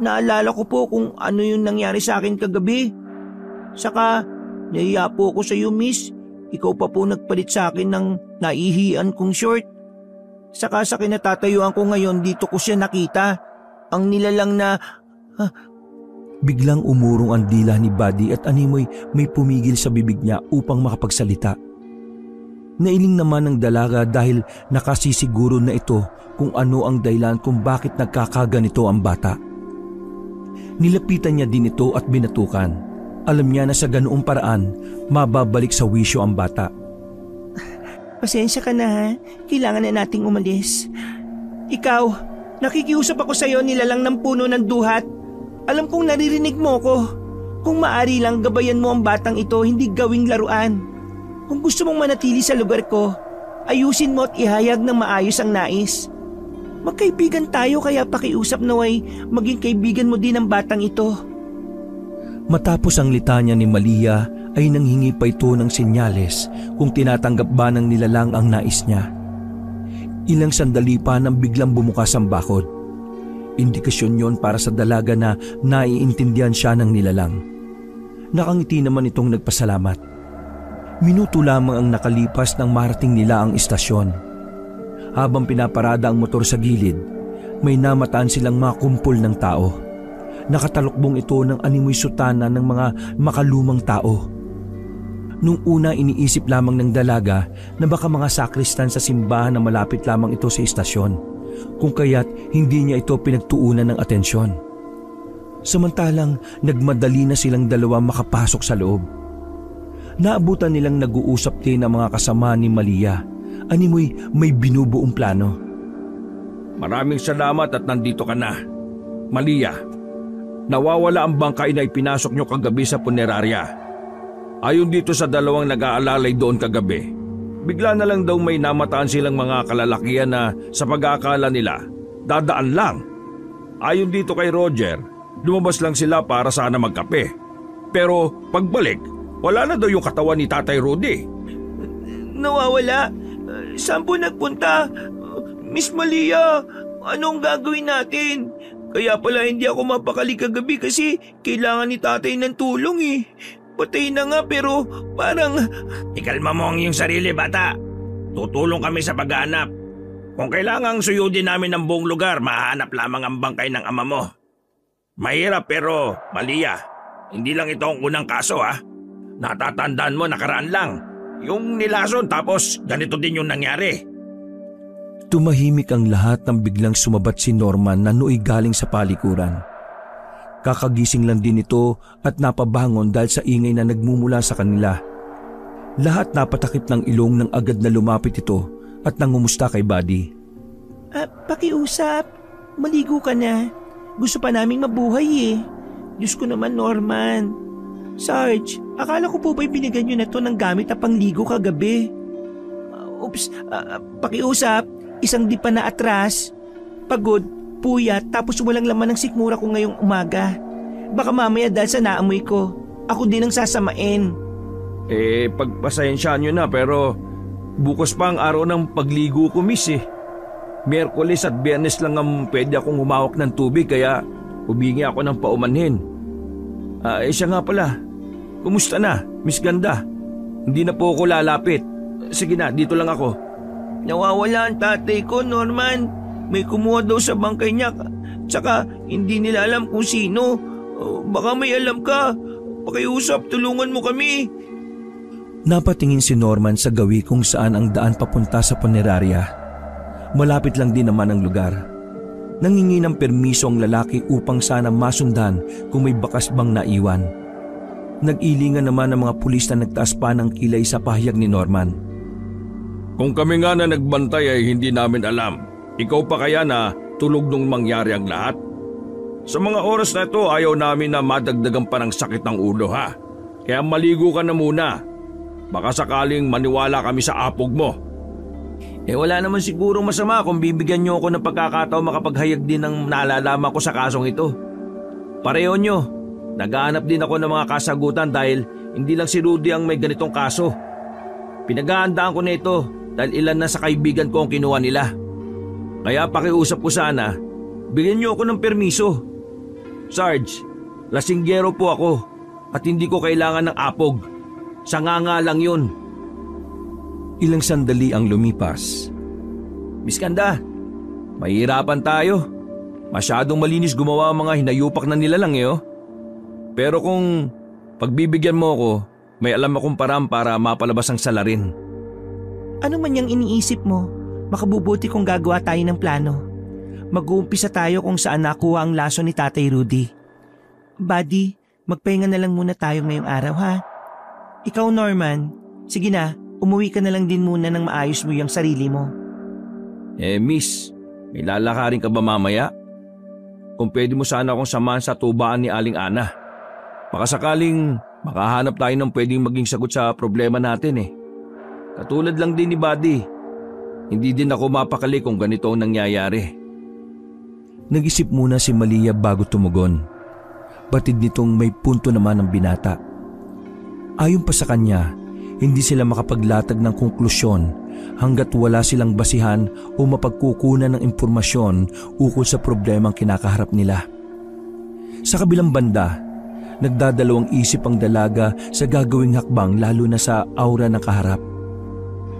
Naalala ko po kung ano yung nangyari sa akin kagabi. Saka, nahiya po ako sa iyo, miss. Ikaw pa po nagpalit sa akin ng naihian kong short. Saka sa kinatatayuan ko ngayon, dito ko siya nakita. Ang nilalang na... Biglang umurong ang dila ni Buddy at animoy may pumigil sa bibig niya upang makapagsalita. Nailing naman ng dalaga dahil nakasisiguro na ito kung ano ang dahilan kung bakit nagkakaganito ang bata. Nilapitan niya din ito at binatukan. Alam niya na sa ganoong paraan, mababalik sa wisyo ang bata. Pasensya ka na Kailangan na nating umalis. Ikaw, nakikiusap ako sa iyo nilalang ng puno ng duhat. Alam kong naririnig mo ko. Kung maari lang gabayan mo ang batang ito, hindi gawing laruan. Kung gusto mong manatili sa lugar ko, ayusin mo at ihayag ng maayos ang nais. Magkaibigan tayo kaya pakiusap naway maging kaibigan mo din ang batang ito. Matapos ang litanya ni Malia ay nanghingi pa ito ng senyales kung tinatanggap ba ng nilalang ang nais niya. Ilang sandali pa nang biglang bumukas ang bakod. Indikasyon yon para sa dalaga na naiintindihan siya ng nilalang. Nakangiti naman itong nagpasalamat. Minuto lamang ang nakalipas nang marating nila ang istasyon. Habang pinaparada ang motor sa gilid, may namataan silang mga kumpol ng tao. Nakatalukbong ito ng animoy sutana ng mga makalumang tao. Nung una iniisip lamang ng dalaga na baka mga sakristan sa simbahan na malapit lamang ito sa istasyon, kung kaya't hindi niya ito pinagtuunan ng atensyon. Samantalang nagmadali na silang dalawa makapasok sa loob. Naabutan nilang nag-uusap din ang mga kasama ni Malia. Animoy may binubuong plano. Maraming salamat at nandito ka na. Malia, nawawala ang bangkay na ipinasok nyo kagabi sa punerarya. Ayon dito sa dalawang nag-aalalay doon kagabi, bigla na lang daw may namataan silang mga kalalakihan na sa pag-aakala nila, dadaan lang. Ayon dito kay Roger, lumabas lang sila para sana magkape. Pero pagbalik, wala na daw yung katawan ni Tatay Rudy. Nawawala? Saan po nagpunta? Miss Malia, anong gagawin natin? Kaya pala hindi ako mapakali kagabi kasi kailangan ni tatay ng tulong eh. Patay na nga pero parang... Ikalma mo ang iyong sarili, bata. Tutulong kami sa paghahanap. Kung kailangang suyudin namin ang buong lugar, mahanap lamang ang bangkay ng ama mo. Mahirap pero, Malia, hindi lang ito ang unang kaso ha. Natatandaan mo nakaraan lang. Yung nilason tapos ganito din yung nangyari. Tumahimik ang lahat nang biglang sumabat si Norman na nooy galing sa palikuran. Kakagising lang din ito at napabangon dahil sa ingay na nagmumula sa kanila. Lahat napatakip ng ilong nang agad na lumapit ito at nangumusta kay Buddy. Pakiusap, maligo ka na. Gusto pa naming mabuhay eh. Diyos ko naman, Norman. Sarge, akala ko po ba'y binigyan nyo na to ng gamit na pangligo kagabi? Pakiusap, isang di pa na atras. Pagod, puyat, tapos walang laman ng sikmura ko ngayong umaga. Baka mamaya dahil sa naamoy ko, ako din ang sasamain. Pagpasensyaan nyo na pero bukas pa ang araw ng pagligo ko, miss eh. Miyerkules at Biyernes lang ang pwede akong humawak ng tubig kaya humingi ako ng paumanhin. Siya nga pala. Kumusta na, Miss Ganda? Hindi na po ako lalapit. Sige na, dito lang ako. Nawawala ang tatay ko, Norman. May kumuha daw sa bangkay niya. Tsaka hindi nila alam kung sino. Baka may alam ka. Pakiusap, tulungan mo kami. Napatingin si Norman sa gawi kung saan ang daan papunta sa punerarya. Malapit lang din naman ang lugar. Nangingi ng permiso ang lalaki upang sana masundan kung may bakas bang naiwan. Nag-ilingan naman ang mga pulis na nagtaas pa ng kilay sa pahayag ni Norman. Kung kami nga na nagbantay ay hindi namin alam. Ikaw pa kaya na tulog nung mangyari ang lahat? Sa mga oras na ito ayaw namin na madagdagan pa ng sakit ng ulo ha. Kaya maligo ka na muna. Baka sakaling maniwala kami sa apog mo. Wala naman sigurong masama kung bibigyan niyo ako ng pagkakataon makapaghayag din ng naalalaman ko sa kasong ito. Pareho nyo, naghahanap din ako ng mga kasagutan dahil hindi lang si Rudy ang may ganitong kaso. Pinaghahandaan ko na ito dahil ilan na sa kaibigan ko ang kinuha nila. Kaya pakiusap ko sana, bigyan niyo ako ng permiso. Sarge, lasinggero po ako at hindi ko kailangan ng apog. Sanganga lang yun. Ilang sandali ang lumipas. Miss Ganda, mahihirapan tayo. Masyadong malinis gumawa ang mga hinayupak na nilalang eh. Pero kung pagbibigyan mo ako, may alam akong paraan para mapalabas ang salarin. Ano man yung iniisip mo, makabubuti kung gagawa tayo ng plano. Mag-uumpisa tayo kung saan nakuha ang laso ni Tatay Rudy. Buddy, magpahinga na lang muna tayo ngayong araw ha. Ikaw Norman, sige na. Umuwi ka na lang din muna nang maayos mo yung sarili mo. Miss, may lalakarin ka ba mamaya? Kung pwede mo sana akong samahan sa tubaan ni Aling Ana. Baka sakaling makahanap tayo ng pwedeng maging sagot sa problema natin eh. Katulad lang din ni Buddy. Hindi din ako mapakali kung ganito ang nangyayari. Nag-isip muna si Malia bago tumugon. Batid nitong may punto naman ang binata. Ayon pa sa kanya, hindi sila makapaglatag ng konklusyon hanggat wala silang basihan o mapagkukunan ng impormasyon ukol sa problemang kinakaharap nila. Sa kabilang banda, nagdadalawang isip ang dalaga sa gagawing hakbang lalo na sa aura ng kaharap.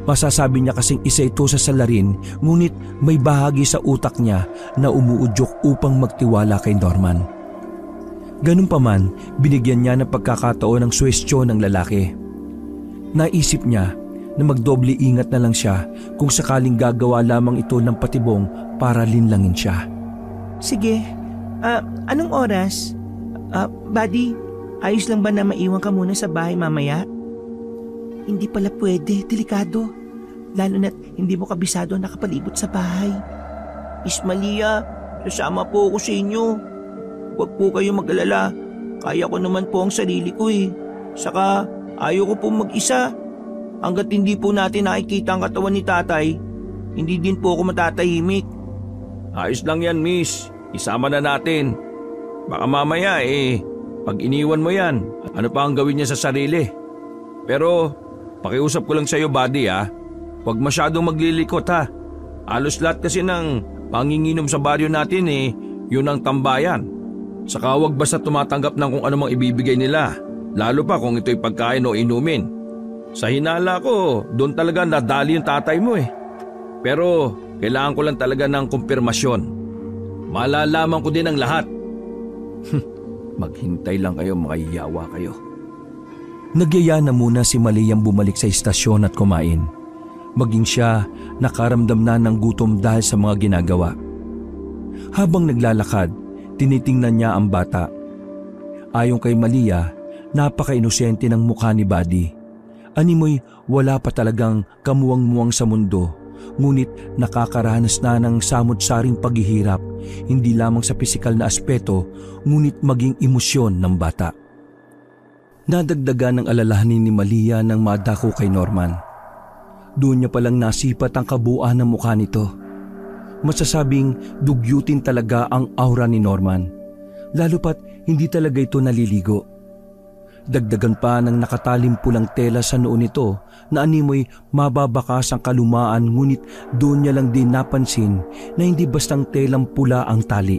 Masasabi niya kasing isa ito sa salarin, ngunit may bahagi sa utak niya na umuudyok upang magtiwala kay Norman. Ganun pa man, binigyan niya ng pagkakataon ng suwestyon ng lalaki. Naisip niya na magdoble ingat na lang siya kung sakaling gagawa lamang ito ng patibong para linlangin siya. Sige, anong oras? Buddy, ayos lang ba na maiwan ka muna sa bahay mamaya? Hindi pala pwede, delikado. Lalo na't hindi mo kabisado ang nakapalibot sa bahay. Miss Malia, sasama po ako sa inyo. Huwag po kayo mag-alala. Kaya ko naman po ang sarili ko eh. Saka ayaw ko po mag-isa. Hanggat hindi po natin nakikita ang katawan ni tatay, hindi din po ako matatahimik. Ayos lang yan, miss. Isama na natin. Baka mamaya pag iniwan mo yan, ano pa ang gawin niya sa sarili? Pero pakiusap ko lang sa'yo, buddy ha. Huwag masyadong maglilikot ha. Halos lahat kasi ng panginginom sa baryo natin yun ang tambayan. Saka huwag basta tumatanggap ng kung anumang ibibigay nila. Lalo pa kung ito'y pagkain o inumin. Sa hinala ko, doon talaga nadali yung tatay mo Pero kailangan ko lang talaga ng kumpirmasyon. Malalaman ko din ang lahat. Maghintay lang kayo, makayawa kayo. Nagyaya na muna si Maliyang bumalik sa istasyon at kumain. Maging siya nakaramdam na ng gutom dahil sa mga ginagawa. Habang naglalakad, tinitingnan niya ang bata. Ayon kay Malia, napaka-inosente ng mukha ni Buddy. Animoy wala pa talagang kamuwang-muwang sa mundo, ngunit nakakaranas na ng samot-saring paghihirap, hindi lamang sa pisikal na aspeto, ngunit maging emosyon ng bata. Nadagdagan ng alalahanin ni Malia nang madako kay Norman. Doon niya palang nasipat ang kabuuan ng mukha nito. Masasabing dugyutin talaga ang aura ni Norman, lalo pat hindi talaga ito naliligo. Dagdagan pa ng nakatalim pulang tela sa noo nito na animoy mababakas ang kalumaan, ngunit doon niya lang din napansin na hindi bastang telang pula ang tali.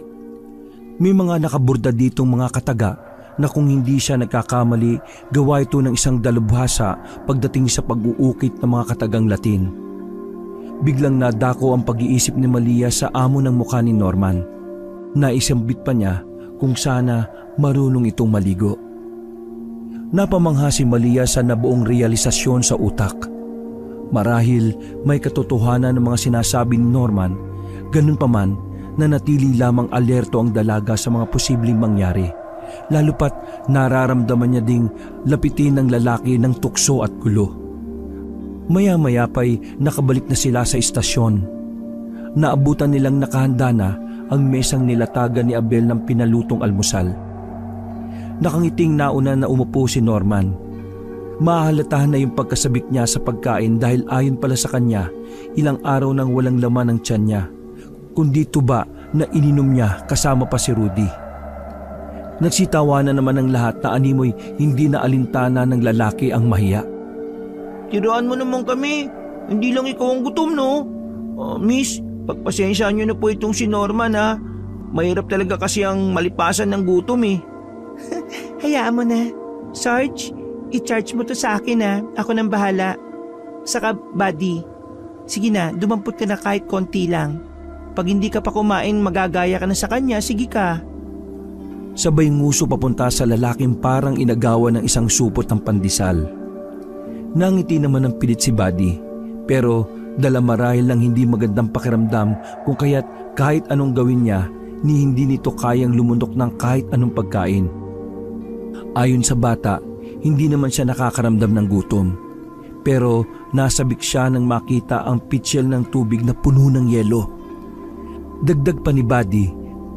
May mga nakaborda ditong mga kataga na kung hindi siya nagkakamali, gawa ito ng isang dalubhasa pagdating sa pag-uukit ng mga katagang Latin. Biglang nadako ang pag-iisip ni Malia sa amo ng mukha ni Norman. Naisambit pa niya kung sana marunong itong maligo. Napamangha si Malia sa nabuong realisasyon sa utak. Marahil may katotohanan ng mga sinasabi ni Norman, ganun pa man nanatili lamang alerto ang dalaga sa mga posibleng mangyari. Lalo pat nararamdaman niya ding lapitin ng lalaki ng tukso at gulo. Maya-maya pa'y nakabalik na sila sa istasyon. Naabutan nilang nakahanda na ang mesang nilatagan ni Abel ng pinalutong almusal. Nakangiting nauna na umupo si Norman. Mahalatahan na yung pagkasabik niya sa pagkain dahil ayon pala sa kanya, ilang araw nang walang laman ang tiyan niya, kundi tuba na ininom niya kasama pa si Rudy. Nagsitawanan naman ang lahat na animoy hindi na alintana ng lalaki ang mahiya. Tiraan mo naman kami. Hindi lang ikaw ang gutom, no? Miss, pagpasensyaan niyo na po itong si Norman ha. Mahirap talaga kasi ang malipasan ng gutom Hayaan mo na. Sarge, i-charge mo to sa akin ha. Ako nang bahala. Saka, Buddy, sige na, dumampot ka na kahit konti lang. Pag hindi ka pa kumain, magagaya ka na sa kanya, sige ka. Sabay nguso papunta sa lalaking parang inagawa ng isang supot ng pandesal. Nangiti naman ng pilit si Buddy, pero dala marahil ng hindi magandang pakiramdam kung kaya't kahit anong gawin niya, ni hindi nito kayang lumundok ng kahit anong pagkain. Ayon sa bata, hindi naman siya nakakaramdam ng gutom. Pero nasabik siya nang makita ang pitsil ng tubig na puno ng yelo. Dagdag pa ni Buddy,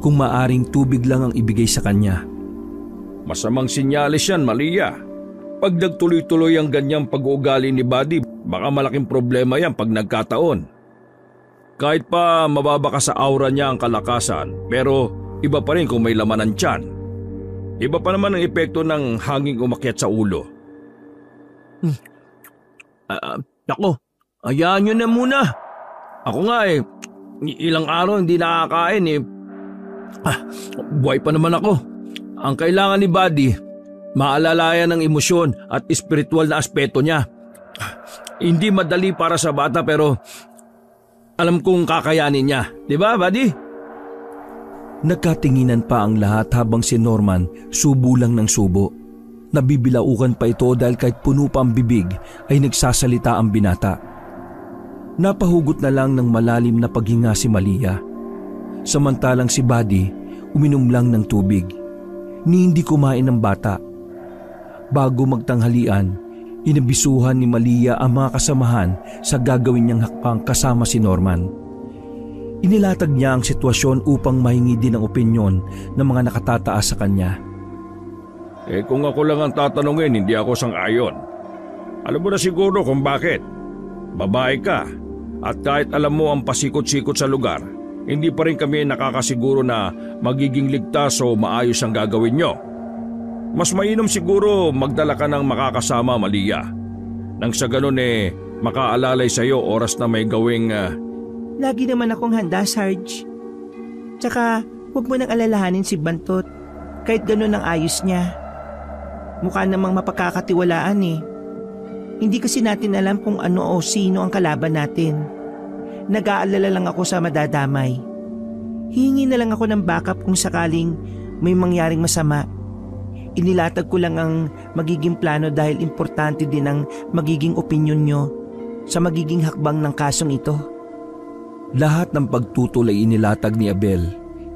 kung maaring tubig lang ang ibigay sa kanya. Masamang sinyalis yan, Malia. Pag nagtuloy-tuloy ang ganyang pag-uugali ni Buddy, baka malaking problema yan pag nagkataon. Kahit pa mababa ka sa aura niya ang kalakasan, pero iba pa rin kung may laman ang tiyan. Iba pa naman ang epekto ng hanging umakyat sa ulo. Nako, hayaan nyo na muna. Ako nga ilang araw hindi nakakain buhay pa naman ako. Ang kailangan ni Buddy, maalalayan ng emosyon at espiritual na aspeto niya. Hindi madali para sa bata pero alam kong kakayanin niya. Di ba, buddy? Nagkatinginan pa ang lahat habang si Norman subo lang ng subo. Nabibilaukan pa ito dahil kahit puno pa ang bibig ay nagsasalita ang binata. Napahugot na lang ng malalim na paghinga si Malia. Samantalang si Buddy uminom lang ng tubig. Ni hindi kumain ng bata. Bago magtanghalian, inabisuhan ni Malia ang mga kasamahan sa gagawin niyang hakbang kasama si Norman. Inilatag niya ang sitwasyon upang mahingi din ang opinyon ng mga nakatataas sa kanya. Kung ako lang ang tatanungin, hindi ako sang-ayon. Alam mo na siguro kung bakit. Babae ka at kahit alam mo ang pasikot-sikot sa lugar, hindi pa rin kami nakakasiguro na magiging ligtas o maayos ang gagawin nyo. Mas mainam siguro magdala ka ng makakasama, Malia. Nang sa ganun makaalalay sa'yo oras na may gawing... Lagi naman akong handa, Sarge. Tsaka, huwag mo nang alalahanin si Bantot. Kahit ganun ang ayos niya. Mukha namang mapagkakatiwalaan eh. Hindi kasi natin alam kung ano o sino ang kalaban natin. Nag-aalala lang ako sa madadamay. Hihingi na lang ako ng backup kung sakaling may mangyaring masama. Inilatag ko lang ang magiging plano dahil importante din ang magiging opinyon nyo sa magiging hakbang ng kasong ito. Lahat ng pagtutol ay inilatag ni Abel,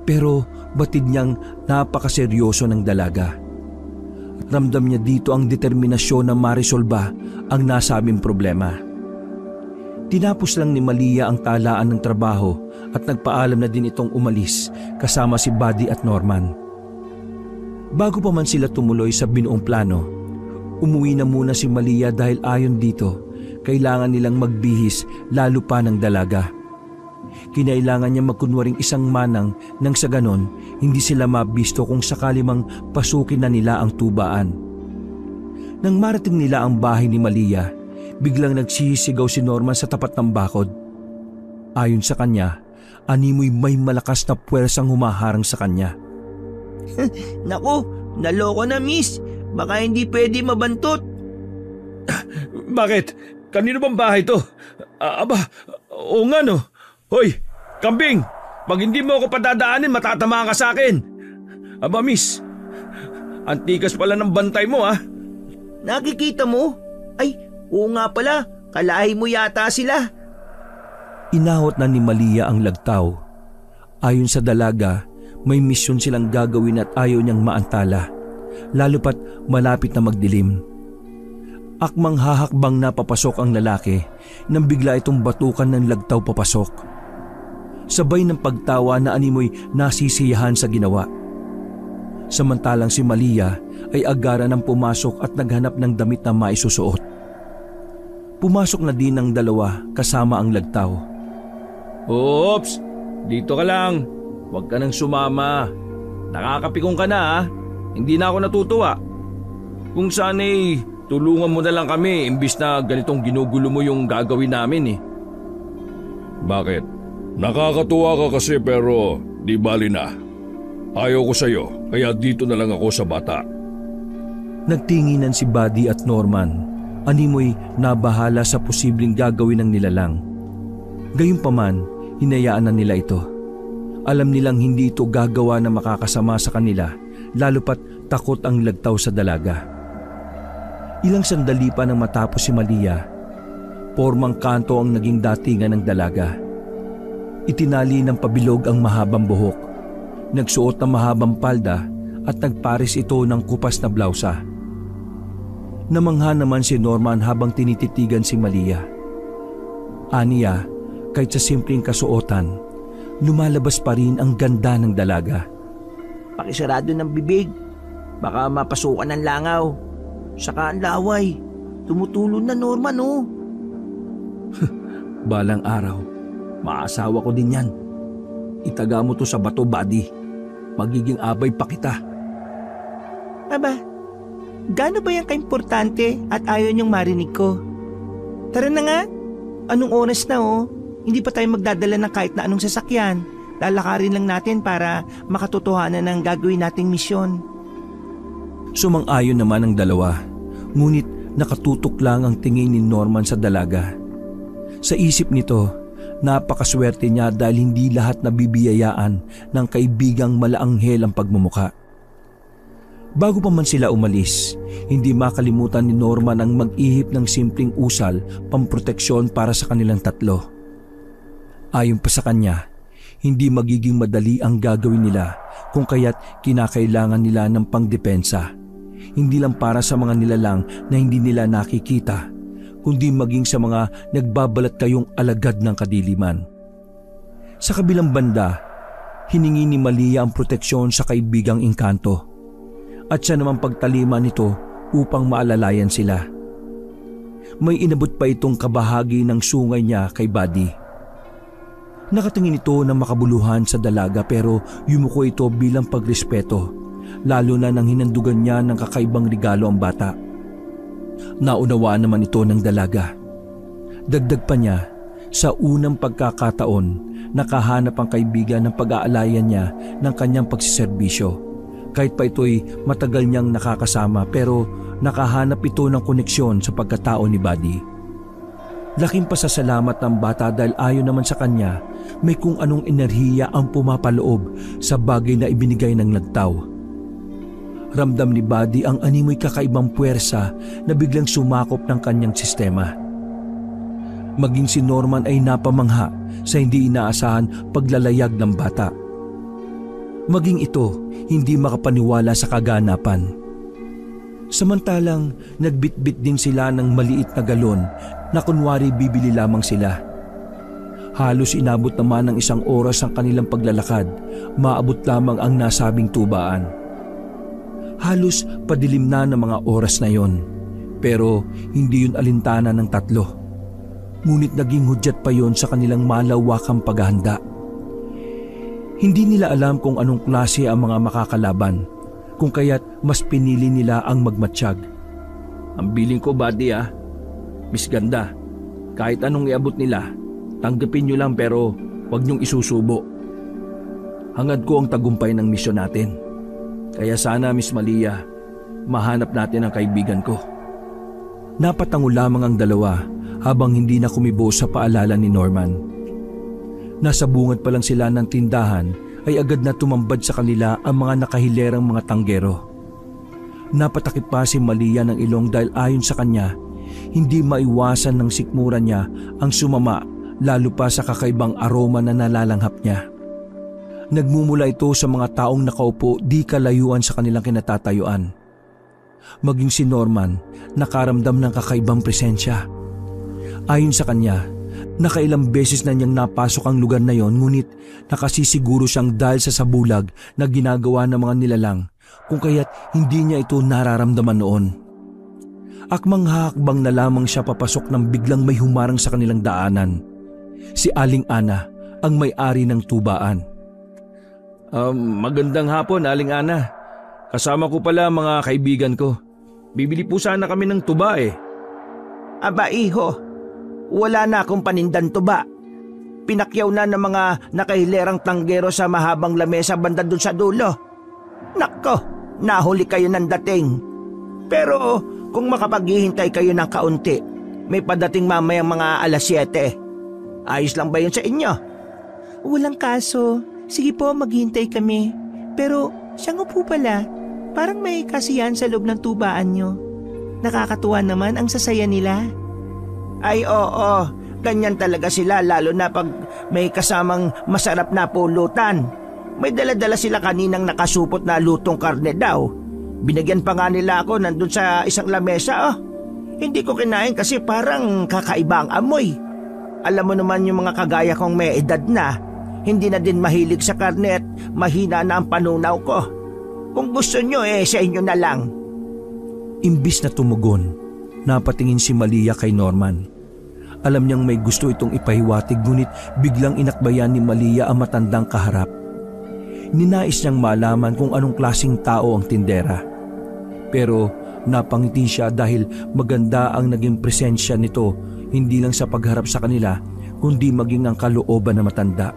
pero batid niyang napakaseryoso ng dalaga. Ramdam niya dito ang determinasyon na marisolba ang nasabing problema. Tinapos lang ni Malia ang talaan ng trabaho at nagpaalam na din itong umalis kasama si Buddy at Norman. Bago pa man sila tumuloy sa binuong plano, umuwi na muna si Malia dahil ayon dito, kailangan nilang magbihis lalo pa ng dalaga. Kinailangan niya magkunwaring isang manang nang sa ganon hindi sila mabisto kung sakali mang pasukin na nila ang tubaan. Nang marating nila ang bahay ni Malia, biglang nagsisigaw si Norman sa tapat ng bakod. Ayon sa kanya, animoy may malakas na puwersang humaharang sa kanya. Naku, naloko na miss. Baka hindi pwede mabantot. Bakit? Kanino bang bahay to? Oo nga no. Hoy, kambing! Pag hindi mo ako padadaanin, matatamaan ka sa akin. Aba, miss. Antikas pala ng bantay mo, ha? Nakikita mo? Ay, oo nga pala. Kalahi mo yata sila. Inahot na ni Malia ang lagtaw. Ayon sa dalaga, may misyon silang gagawin at ayaw niyang maantala. Lalo pat malapit na magdilim. Akmang hahakbang na papasok ang lalaki nang bigla itong batukan ng lagtaw papasok. Sabay ng pagtawa na animoy nasisiyahan sa ginawa. Samantalang si Malia ay agara ng pumasok at naghanap ng damit na maisusuot. Pumasok na din ang dalawa kasama ang lagtaw. Oops! Dito ka lang. Huwag ka nang sumama. Nakakapikong ka na ha. Hindi na ako natutuwa. Kung sana'y tulungan mo na lang kami imbis na ganitong ginugulo mo yung gagawin namin eh. Bakit? Nakakatuwa ka kasi pero di bali na. Ayaw ko sa'yo kaya dito na lang ako sa bata. Nagtinginan si Buddy at Norman. Animoy nabahala sa posibleng gagawin ng nilalang. Gayunpaman, hinayaan na nila ito. Alam nilang hindi ito gagawa na makakasama sa kanila, lalo pat takot ang lagtaw sa dalaga. Ilang sandali pa nang matapos si Malia, pormang kanto ang naging datingan ng dalaga. Itinali ng pabilog ang mahabang buhok, nagsuot ng mahabang palda at nagpares ito ng kupas na blausa. Namangha naman si Norman habang tinititigan si Malia. Aniya, kahit sa simpleng kasuotan, lumalabas pa rin ang ganda ng dalaga. Pakisarado ng bibig. Baka mapasukan ng langaw. Saka ang laway. Tumutulon na Norman oh. Balang araw, maasawa ko din yan. Itaga mo to sa bato, Buddy. Magiging abay pa kita. Aba, gaano ba yan kaimportante at ayaw niyong marinig ko? Tara na nga. Anong oras na oh? Hindi pa tayo magdadala ng kahit na anong sasakyan. Lalakarin lang natin para makatotohanan ng gagawin nating misyon. Sumang-ayon naman ang dalawa. Ngunit nakatutok lang ang tingin ni Norman sa dalaga. Sa isip nito, napakaswerte niya dahil hindi lahat nabibiyayaan ng kaibigang malaanghel ang pagmumuka. Bago pa man sila umalis, hindi makalimutan ni Norman ang mag-ihip ng simpleng usal pamproteksyon para sa kanilang tatlo. Ayon pa sa kanya, hindi magiging madali ang gagawin nila kung kaya't kinakailangan nila ng pangdepensa. Hindi lang para sa mga nilalang na hindi nila nakikita, kundi maging sa mga nagbabalat kayong alagad ng kadiliman. Sa kabilang banda, hiningi ni Malia ang proteksyon sa kaibigang Engkanto at siya naman pagtalima nito upang maalalayan sila. May inabot pa itong kabahagi ng sungay niya kay Buddy. Nakatingin ito na makabuluhan sa dalaga pero yumuko ito bilang pagrespeto, lalo na nang hinandugan niya ng kakaibang regalo ang bata. Naunawaan naman ito ng dalaga. Dagdag pa niya, sa unang pagkakataon, nakahanap ang kaibigan ng pag-aalayan niya ng kanyang pagsiserbisyo. Kahit pa ito'y matagal niyang nakakasama pero nakahanap ito ng koneksyon sa pagkatao ni Buddy. Laking pasasalamat ng bata dahil ayon naman sa kanya, may kung anong enerhiya ang pumapaloob sa bagay na ibinigay ng nagtaw. Ramdam ni Buddy ang animoy kakaibang puwersa na biglang sumakop ng kanyang sistema. Maging si Norman ay napamangha sa hindi inaasahan paglalayag ng bata. Maging ito, hindi makapaniwala sa kaganapan. Samantalang nagbitbit din sila ng maliit na galon na kunwari bibili lamang sila. Halos inabot naman ng 1 oras ang kanilang paglalakad, maabot lamang ang nasabing tubaan. Halos padilim na ng mga oras na yon, pero hindi yun alintana ng tatlo. Ngunit naging hudyat pa yon sa kanilang malawakang paghahanda. Hindi nila alam kung anong klase ang mga makakalaban, kung kaya't mas pinili nila ang magmatsyag. Ang biling ko, Buddy Miss Ganda, kahit anong iabot nila, tanggapin nyo lang pero huwag nyong isusubo. Hangad ko ang tagumpay ng misyon natin. Kaya sana, Miss Malia, mahanap natin ang kaibigan ko. Napatango lamang ang dalawa habang hindi na kumibo sa paalala ni Norman. Nasa bungad pa lang sila ng tindahan ay agad na tumambad sa kanila ang mga nakahilerang mga tanggero. Napatakip pa si Malia ng ilong dahil ayon sa kanya, hindi maiwasan ng sikmura niya ang sumama lalo pa sa kakaibang aroma na nalalanghap niya. Nagmumula ito sa mga taong nakaupo di kalayuan sa kanilang kinatatayuan. Maging si Norman nakaramdam ng kakaibang presensya. Ayon sa kanya, nakailang beses na niyang napasok ang lugar na yon ngunit nakasisiguro siyang dahil sa sabulag na ginagawa ng mga nilalang kung kaya't hindi niya ito nararamdaman noon. Akmang hakbang na lamang siya papasok nang biglang may humarang sa kanilang daanan. Si Aling Ana, ang may-ari ng tubaan. Magandang hapon, Aling Ana. Kasama ko pala mga kaibigan ko. Bibili po sana kami ng tuba Aba iho, wala na akong panindan tuba. Pinakyaw na ng mga nakahilerang tanggero sa mahabang lamesa banda dun sa dulo. Nako, nahuli kayo ng dating. Pero kung makapaghihintay kayo ng kaunti, may padating mamayang mga 7:00. Ayos lang ba yun sa inyo? Walang kaso. Sige po, maghihintay kami. Pero siya nga po pala, parang may kasiyahan sa loob ng tubaan nyo. Nakakatuwa naman ang sasaya nila. Ay oo, ganyan talaga sila lalo na pag may kasamang masarap na pulutan. May dala-dala sila kaninang nakasupot na lutong karne daw. Binigyan pa nga nila ako nandun sa isang lamesa Hindi ko kinain kasi parang kakaiba ang amoy. Alam mo naman yung mga kagaya kong may edad na, hindi na din mahilig sa karne at mahina na ang panunaw ko. Kung gusto nyo sa inyo na lang. Imbis na tumugon, napatingin si Malia kay Norman. Alam niyang may gusto itong ipahiwatig ngunit biglang inakbayan ni Malia ang matandang kaharap. Ninais niyang malaman kung anong klaseng tao ang tindera. Pero napangiti siya dahil maganda ang naging presensya nito hindi lang sa pagharap sa kanila kundi maging ang kalooban na matanda.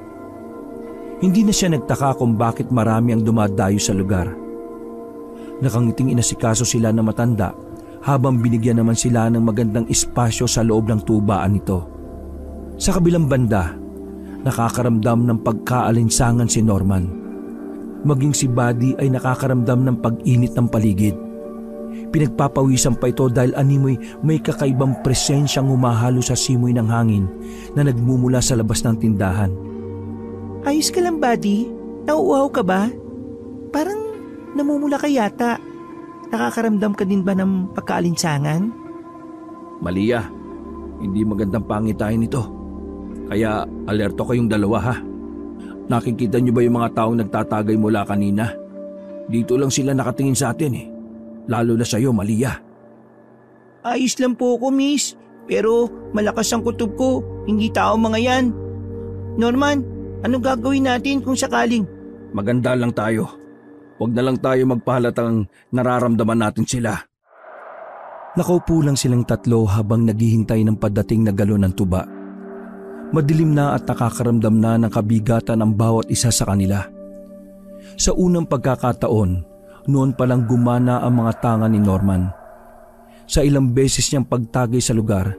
Hindi na siya nagtaka kung bakit marami ang dumadayo sa lugar. Nakangiting inasikaso sila na matanda habang binigyan naman sila ng magandang espasyo sa loob ng tubaan nito. Sa kabilang banda, nakakaramdam ng pagkaalinsangan si Norman. Maging si Buddy ay nakakaramdam ng pag-init ng paligid. Pinagpapawisan pa ito dahil animoy may kakaibang presensyang humahalo sa simoy ng hangin na nagmumula sa labas ng tindahan. Ayos ka lang, Buddy? Nauuhaw ka ba? Parang namumula ka yata. Nakakaramdam ka din ba ng pagkaalinsangan? Malia, hindi magandang pangitain ito. Kaya alerto kayong dalawa ha. Nakikita niyo ba yung mga taong nagtatagay mula kanina? Dito lang sila nakatingin sa atin eh. Lalo na sa'yo, Malia. Ayos lang po ako, miss. Pero malakas ang kutob ko. Hindi tao mga yan. Norman, anong gagawin natin kung sakaling? Maganda lang tayo. Huwag na lang tayo magpahalatang nararamdaman natin sila. Nakaupo lang silang tatlo habang naghihintay ng padating na galon ng tuba. Madilim na at nakakaramdam na ng kabigatan ang bawat isa sa kanila. Sa unang pagkakataon, noon palang gumana ang mga tanga ni Norman. Sa ilang beses niyang pagtagay sa lugar,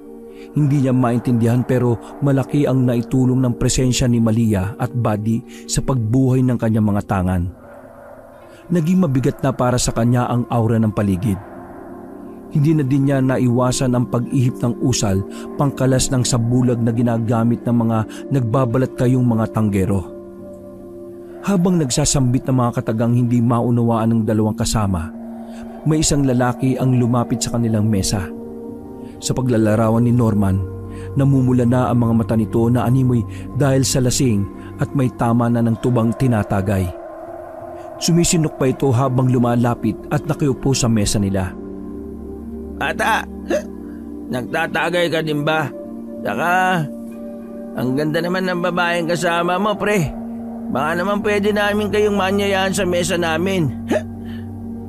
hindi niya maintindihan pero malaki ang naitulong ng presensya ni Malia at Buddy sa pagbuhay ng kanyang mga tangan. Naging mabigat na para sa kanya ang aura ng paligid. Hindi na din niya naiwasan ang pag-ihip ng usal pangkalas ng sabulag na ginagamit ng mga nagbabalat kayong mga tanggero. Habang nagsasambit ng mga katagang hindi maunawaan ng dalawang kasama, may isang lalaki ang lumapit sa kanilang mesa. Sa paglalarawan ni Norman, namumula na ang mga mata nito na animoy dahil sa lasing at may tama na ng tubang tinatagay. Sumisinok pa ito habang lumalapit at nakiupo sa mesa nila. Ata, nagtatagay ka din ba? Saka, ang ganda naman ng babaeng kasama mo, pre. Baka naman pwede namin kayong manyayahan sa mesa namin.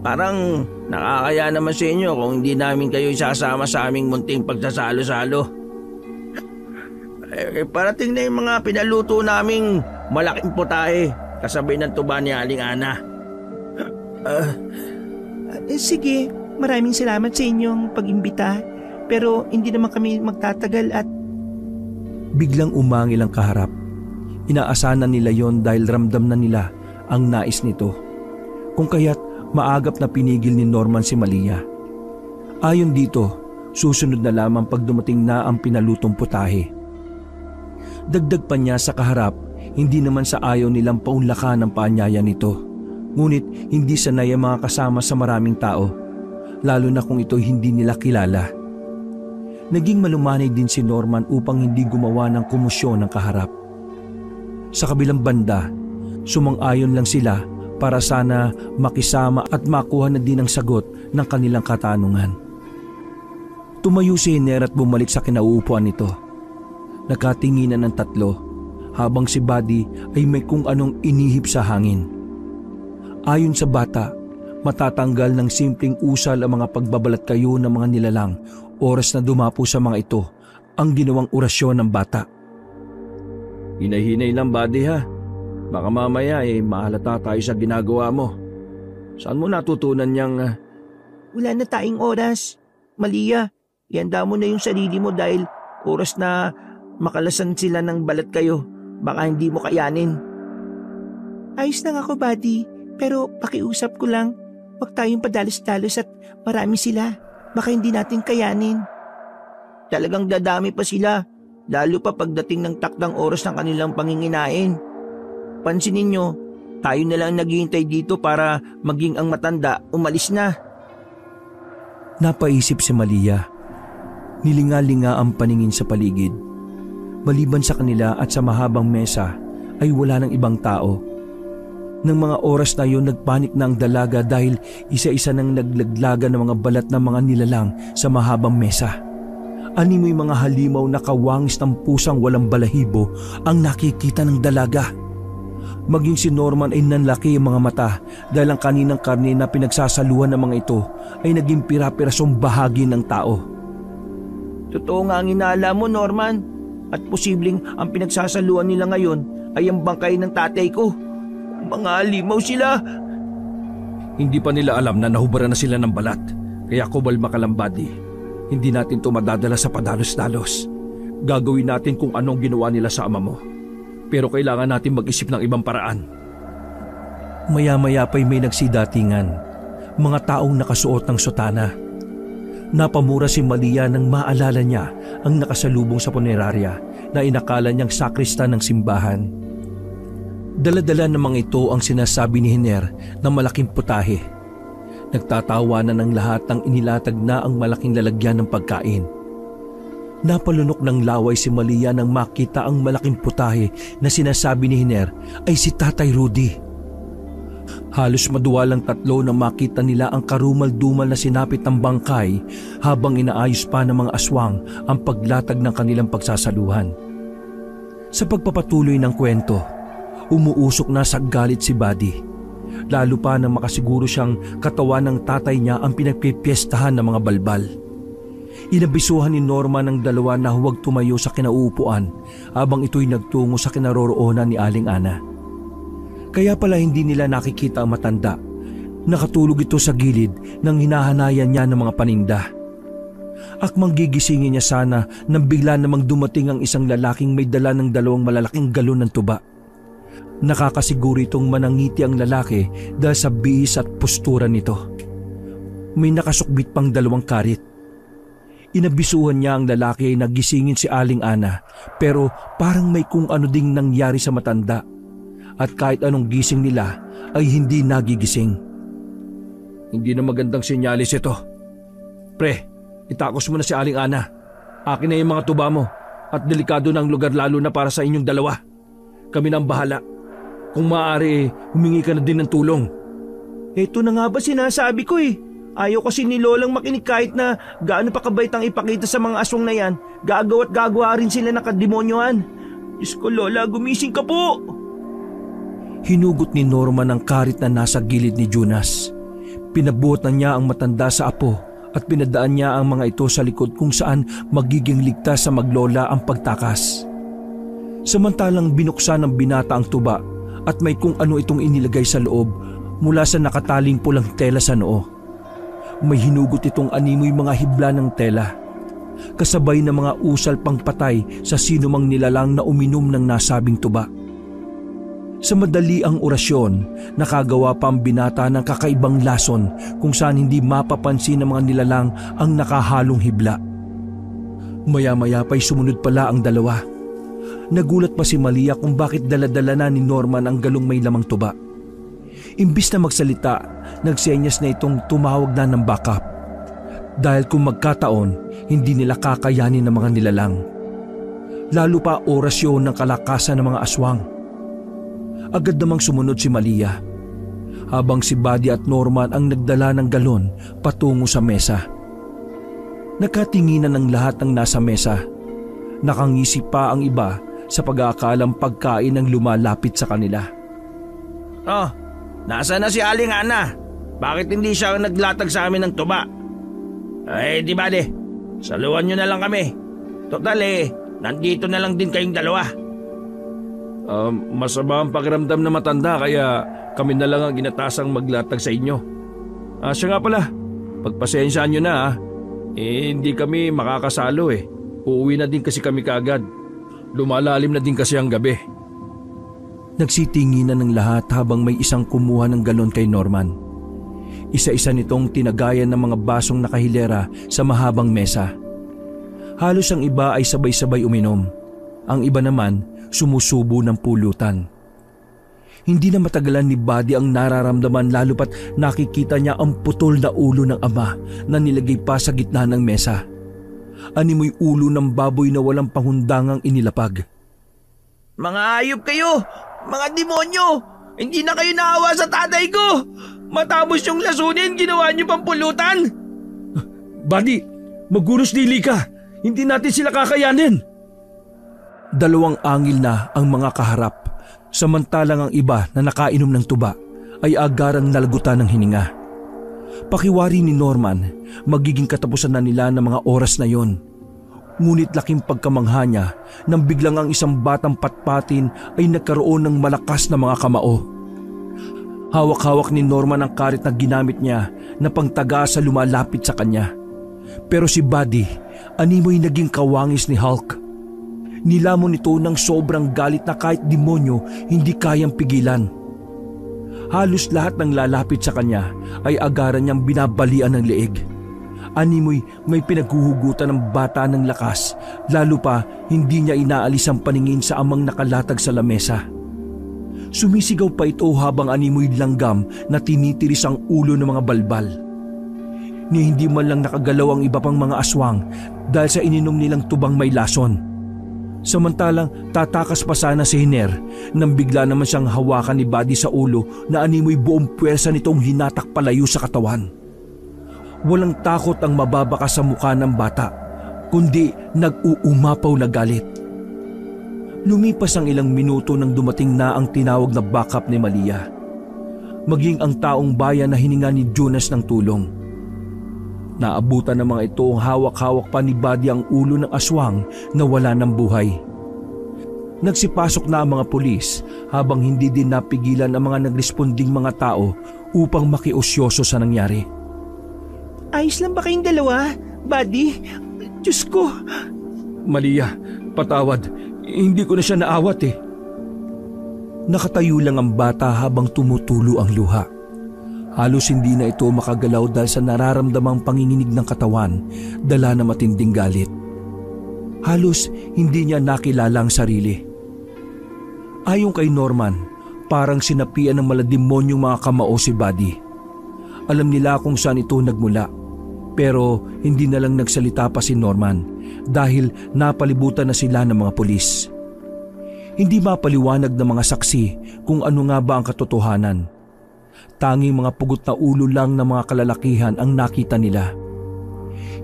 Parang nakakaya naman sa inyo kung hindi namin kayo isasama sa aming munting pagsasalo-salo. Parating na yung mga pinaluto naming malaking putahe kasabay ng tuba ni Aling Ana. Sige, maraming salamat sa inyong pag-imbita. Pero hindi naman kami magtatagal at... Biglang umangil ang kaharap. Inaasahan nila yon dahil ramdam na nila ang nais nito. Kung kaya't maagap na pinigil ni Norman si Malia. Ayon dito, susunod na lamang pag dumating na ang pinalutong putahe. Dagdag pa niya sa kaharap, hindi naman sa ayaw nilang paunlakan ang paanyaya nito. Ngunit hindi sanay ang mga kasama sa maraming tao, lalo na kung ito'y hindi nila kilala. Naging malumanay din si Norman upang hindi gumawa ng komosyon ng kaharap. Sa kabilang banda, sumang-ayon lang sila para sana makisama at makuha na din ang sagot ng kanilang katanungan. Tumayo si Hiner at bumalik sa kinauupuan nito. Nagkatinginan ng tatlo habang si Buddy ay may kung anong inihip sa hangin. Ayon sa bata, matatanggal ng simpleng usal ang mga pagbabalat kayo ng mga nilalang oras na dumapo sa mga ito ang ginawang orasyon ng bata. Hinay-hinay lang, Buddy ha. Baka mamaya mahalata tayo sa ginagawa mo. Saan mo natutunan niyang... Wala na tayong oras. Malia, ihanda mo na yung sarili mo dahil oras na makalasan sila ng balat kayo. Baka hindi mo kayanin. Ayos lang ako, Buddy. Pero pakiusap ko lang, huwag tayong padalos-dalos at marami sila. Baka hindi natin kayanin. Talagang dadami pa sila. Lalo pa pagdating ng takdang oras ng kanilang panginginain. Pansinin nyo, tayo na lang naghihintay dito para maging ang matanda umalis na. Napaisip si Malia. Nilinga-linga ang paningin sa paligid. Maliban sa kanila at sa mahabang mesa ay wala ng ibang tao. Nang mga oras na yon, nagpanik na ang dalaga dahil isa-isa nang naglaglaga ng mga balat ng mga nilalang sa mahabang mesa. Animoy mga halimaw na kawangis ng pusang walang balahibo ang nakikita ng dalaga. Maging si Norman ay nanlaki ang mga mata dahil ang kaninang karne na pinagsasaluhan ng mga ito ay naging pira-pirasong bahagi ng tao. Totoo nga ang inala mo, Norman. At posibleng ang pinagsasaluhan nila ngayon ay ang bangkay ng tatay ko. Mga halimaw sila. Hindi pa nila alam na nahubaran na sila ng balat Kaya kumalma ka lang, buddy. Hindi natin to madadala sa padalos-dalos. Gagawin natin kung anong ginawa nila sa ama mo. Pero kailangan natin mag-isip ng ibang paraan. Maya-maya pa'y may nagsidatingan. Mga taong nakasuot ng sotana. Napamura si Malia nang maalala niya ang nakasalubong sa punerarya na inakala niyang sakristan ng simbahan. Dala-dala ng mga ito ang sinasabi ni Hiner na malaking putahe. Nagtatawanan ng lahat ng inilatag na ang malaking lalagyan ng pagkain. Napalunok ng laway si Malia nang makita ang malaking putahe na sinasabi ni Hiner ay si Tatay Rudy. Halos maduwalang tatlo na makita nila ang karumal-dumal na sinapit ng bangkay habang inaayos pa ng mga aswang ang paglatag ng kanilang pagsasaluhan. Sa pagpapatuloy ng kwento, umuusok na sa galit si Buddy. Lalo pa nang makasiguro siyang katawan ng tatay niya ang pinagpipiestahan ng mga balbal. Inabisuhan ni Norma ng dalawa na huwag tumayo sa kinauupuan habang ito'y nagtungo sa kinaroroonan ni Aling Ana. Kaya pala hindi nila nakikita ang matanda. Nakatulog ito sa gilid nang hinahanayan niya ng mga paninda. Akmang gigisingin niya sana nang bigla namang dumating ang isang lalaking may dala ng dalawang malalaking galon ng tuba. Nakakasiguro itong manangiti ang lalaki dahil sa bihis at postura nito. May nakasukbit pang dalawang karit. Inabisuhan niya ang lalaki na gisingin si Aling Ana pero parang may kung ano ding nangyari sa matanda at kahit anong gising nila ay hindi nagigising. Hindi na magandang senyalis ito. Pre, itakos mo na si Aling Ana. Akin na yung mga tuba mo at delikado na ang lugar lalo na para sa inyong dalawa. Kami na ang bahala. Kung maaari, humingi ka na din ng tulong. Ito na nga ba sinasabi ko eh. Ayaw kasi ni Lolang makinig kahit na gaano pa kabait ang ipakita sa mga aswang na yan. Gagaw at gagawa rin sila ng kademonyohan. Diyos ko Lola, gumising ka po! Hinugot ni Norman ang karit na nasa gilid ni Jonas. Pinabutan niya ang matanda sa apo at pinadaan niya ang mga ito sa likod kung saan magiging ligtas sa maglola ang pagtakas. Samantalang binuksan ng binata ang tuba at may kung ano itong inilagay sa loob mula sa nakataling pulang tela sa noo. May hinugot itong animoy mga hibla ng tela, kasabay ng mga usal pang patay sa sinumang nilalang na uminom ng nasabing tuba. Sa madali ang orasyon, nakagawa pa ang binata ng kakaibang lason kung saan hindi mapapansin ng mga nilalang ang nakahalong hibla. Maya-maya pa'y sumunod pala ang dalawa. Nagulat pa si Malia kung bakit dala-dala na ni Norman ang galong may lamang tuba. Imbis na magsalita, nagsenyas na itong tumawag na ng backup. Dahil kung magkataon, hindi nila kakayanin ng mga nilalang. Lalo pa orasyon ng kalakasan ng mga aswang. Agad namang sumunod si Malia, habang si Buddy at Norman ang nagdala ng galon patungo sa mesa. Nakatinginan ng lahat ng nasa mesa. Nakangisi pa ang iba sa pag-aakalang pagkain ang lumalapit sa kanila. Oh, nasa na si Aling Ana? Bakit hindi siya naglatag sa amin ng tuba? Di bale, saluhan nyo na lang kami. Total nandito na lang din kayong dalawa. Masama ang pakiramdam na matanda kaya kami na lang ang ginatasang maglatag sa inyo. Siya nga pala, pagpasensyaan nyo na hindi kami makakasalo Uuwi na din kasi kami kaagad. Lumalalim na din kasi ang gabi. Nagsitinginan ng lahat habang may isang kumuha ng galon kay Norman. Isa-isa nitong tinagayan ng mga basong nakahilera sa mahabang mesa. Halos ang iba ay sabay-sabay uminom. Ang iba naman sumusubo ng pulutan. Hindi na matagalan ni Buddy ang nararamdaman lalo pat nakikita niya ang putol na ulo ng ama na nilagay pa sa gitna ng mesa. Animoy ulo ng baboy na walang panghundangang inilapag. Mga hayop kayo! Mga demonyo! Hindi na kayo naawa sa tatay ko! Matapos yung lasunin, ginawa niyo pang pulutan! Buddy, magulos dili ka! Hindi natin sila kakayanin! Dalawang angil na ang mga kaharap, samantalang ang iba na nakainom ng tuba ay agarang nalagutan ng hininga. Pakiwari ni Norman, magiging katapusan na nila ng mga oras na yon. Ngunit laking pagkamangha niya nang biglang ang isang batang patpatin ay nagkaroon ng malakas na mga kamao. Hawak-hawak ni Norman ang karit na ginamit niya na pangtaga sa lumalapit sa kanya. Pero si Buddy, animoy naging kawangis ni Hulk. Nilamon nito ng sobrang galit na kahit demonyo hindi kayang pigilan. Halos lahat ng lalapit sa kanya ay agaran niyang binabalian ng leeg. Animoy may pinaghuhugutan ng bata ng lakas, lalo pa hindi niya inaalis ang paningin sa amang nakalatag sa lamesa. Sumisigaw pa ito habang animoy langgam na tinitiris ang ulo ng mga balbal. Ni hindi man lang nakagalaw ang iba pang mga aswang dahil sa ininom nilang tubang may lason. Samantalang tatakas pa sana si Hiner nang bigla naman siyang hawakan ni Buddy sa ulo na animoy buong puwersa nitong hinatak palayo sa katawan. Walang takot ang mababaka sa mukha ng bata, kundi nag-uumapaw na galit. Lumipas ang ilang minuto nang dumating na ang tinawag na backup ni Malia. Maging ang taong bayan na hininga ni Jonas ng tulong. Naabutan ng mga ito ang hawak-hawak pa ni Buddy ang ulo ng aswang na wala ng buhay. Nagsipasok na ang mga pulis habang hindi din napigilan ang mga nagresponding mga tao upang makiusyoso sa nangyari. Ayos lang ba kayong dalawa, Buddy? Diyos ko. Malia, patawad. Hindi ko na siya naawat eh. Nakatayo lang ang bata habang tumutulo ang luha. Halos hindi na ito makagalaw dahil sa nararamdamang panginginig ng katawan, dala na matinding galit. Halos hindi niya nakilala ang sarili. Ayon kay Norman, parang sinapian ng malademonyong mga kamao si Buddy. Alam nila kung saan ito nagmula, pero hindi na lang nagsalita pa si Norman dahil napalibutan na sila ng mga pulis. Hindi mapaliwanag ng mga saksi kung ano nga ba ang katotohanan. Tanging mga pugot na ulo lang ng mga kalalakihan ang nakita nila.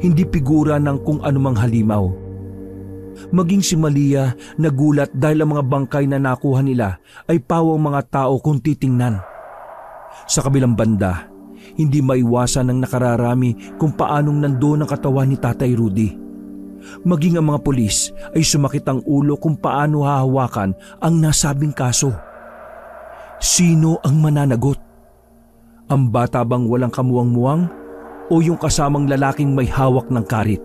Hindi figura ng kung anumang halimaw. Maging si Malia nagulat dahil ang mga bangkay na nakuha nila ay pawang mga tao kung titingnan. Sa kabilang banda, hindi maiwasan ng nakararami kung paanong nandoon ang katawan ni Tatay Rudy. Maging ang mga pulis ay sumakit ang ulo kung paano hahawakan ang nasabing kaso. Sino ang mananagot? Ang bata bang walang kamuwang-muwang o yung kasamang lalaking may hawak ng karit?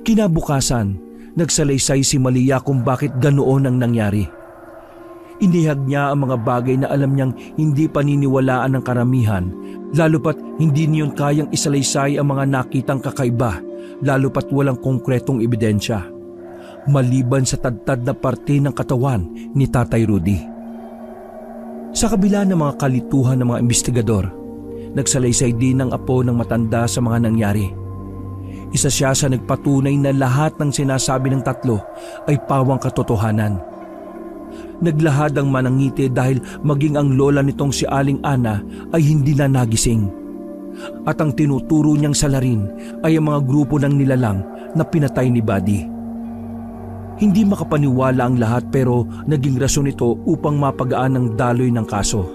Kinabukasan, nagsalaysay si Malia kung bakit ganoon ang nangyari. Inihag niya ang mga bagay na alam niyang hindi paniniwalaan ng karamihan, lalo pat hindi niyon kayang isalaysay ang mga nakitang kakaiba, lalo pat walang konkretong ebidensya, maliban sa tadtad na parte ng katawan ni Tatay Rudy. Sa kabila ng mga kalituhan ng mga investigador, nagsalaysay din ang apo ng matanda sa mga nangyari. Isa siya sa nagpatunay na lahat ng sinasabi ng tatlo ay pawang katotohanan. Naglahad ang manangiti dahil maging ang lola nitong si Aling Ana ay hindi na nagising. At ang tinuturo niyang salarin ay ang mga grupo ng nilalang na pinatay ni Buddy. Hindi makapaniwala ang lahat pero naging rason ito upang mapagaan ang daloy ng kaso.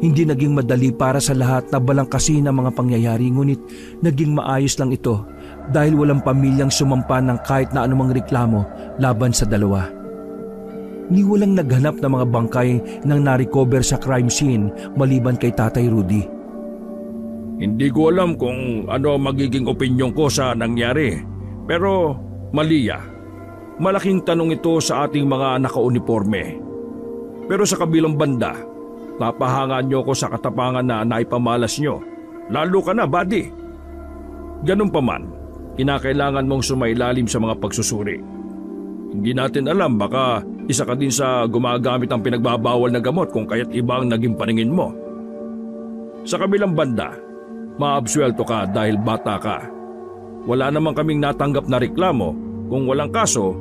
Hindi naging madali para sa lahat na balangkasin ang mga pangyayari, ngunit naging maayos lang ito dahil walang pamilyang sumampa ng kahit na anumang reklamo laban sa dalawa. Ni walang naghanap ng mga bangkay nang narecover sa crime scene maliban kay Tatay Rudy. Hindi ko alam kung ano magiging opinyon ko sa nangyari. Pero, Malia, malaking tanong ito sa ating mga nakauniforme. Pero sa kabilang banda, napahangan niyo ko sa katapangan na naipamalas niyo. Lalo ka na, Buddy. Ganun pa man, kinakailangan mong sumailalim sa mga pagsusuri. Hindi natin alam, baka isa ka din sa gumagamit ng pinagbabawal na gamot kung kaya't ibang naging paningin mo. Sa kabilang banda, maabsuelto ka dahil bata ka. Wala namang kaming natanggap na reklamo. Kung walang kaso,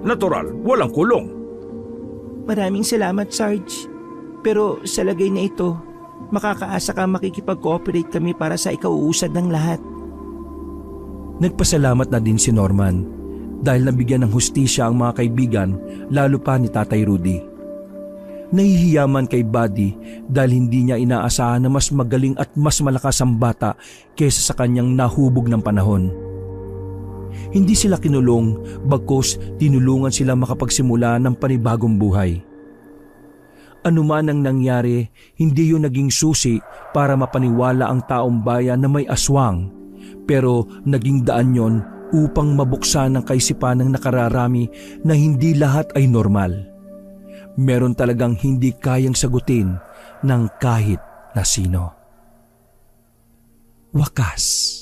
natural, walang kulong. Maraming salamat, Sarge. Pero sa lagay na ito, makakaasa ka makikipag-cooperate kami para sa ikauusad ng lahat. Nagpasalamat na din si Norman dahil nabigyan ng hustisya ang mga kaibigan, lalo pa ni Tatay Rudy. Nahihiyaman kay Buddy dahil hindi niya inaasahan na mas magaling at mas malakas ang bata kaysa sa kanyang nahubog ng panahon. Hindi sila kinulong, bagkus tinulungan sila makapagsimula ng panibagong buhay. Anuman ang nangyari, hindi yun naging susi para mapaniwala ang taong bayan na may aswang, pero naging daan yon upang mabuksan ang kaisipan ng nakararami na hindi lahat ay normal. Meron talagang hindi kayang sagutin ng kahit na sino. Wakas.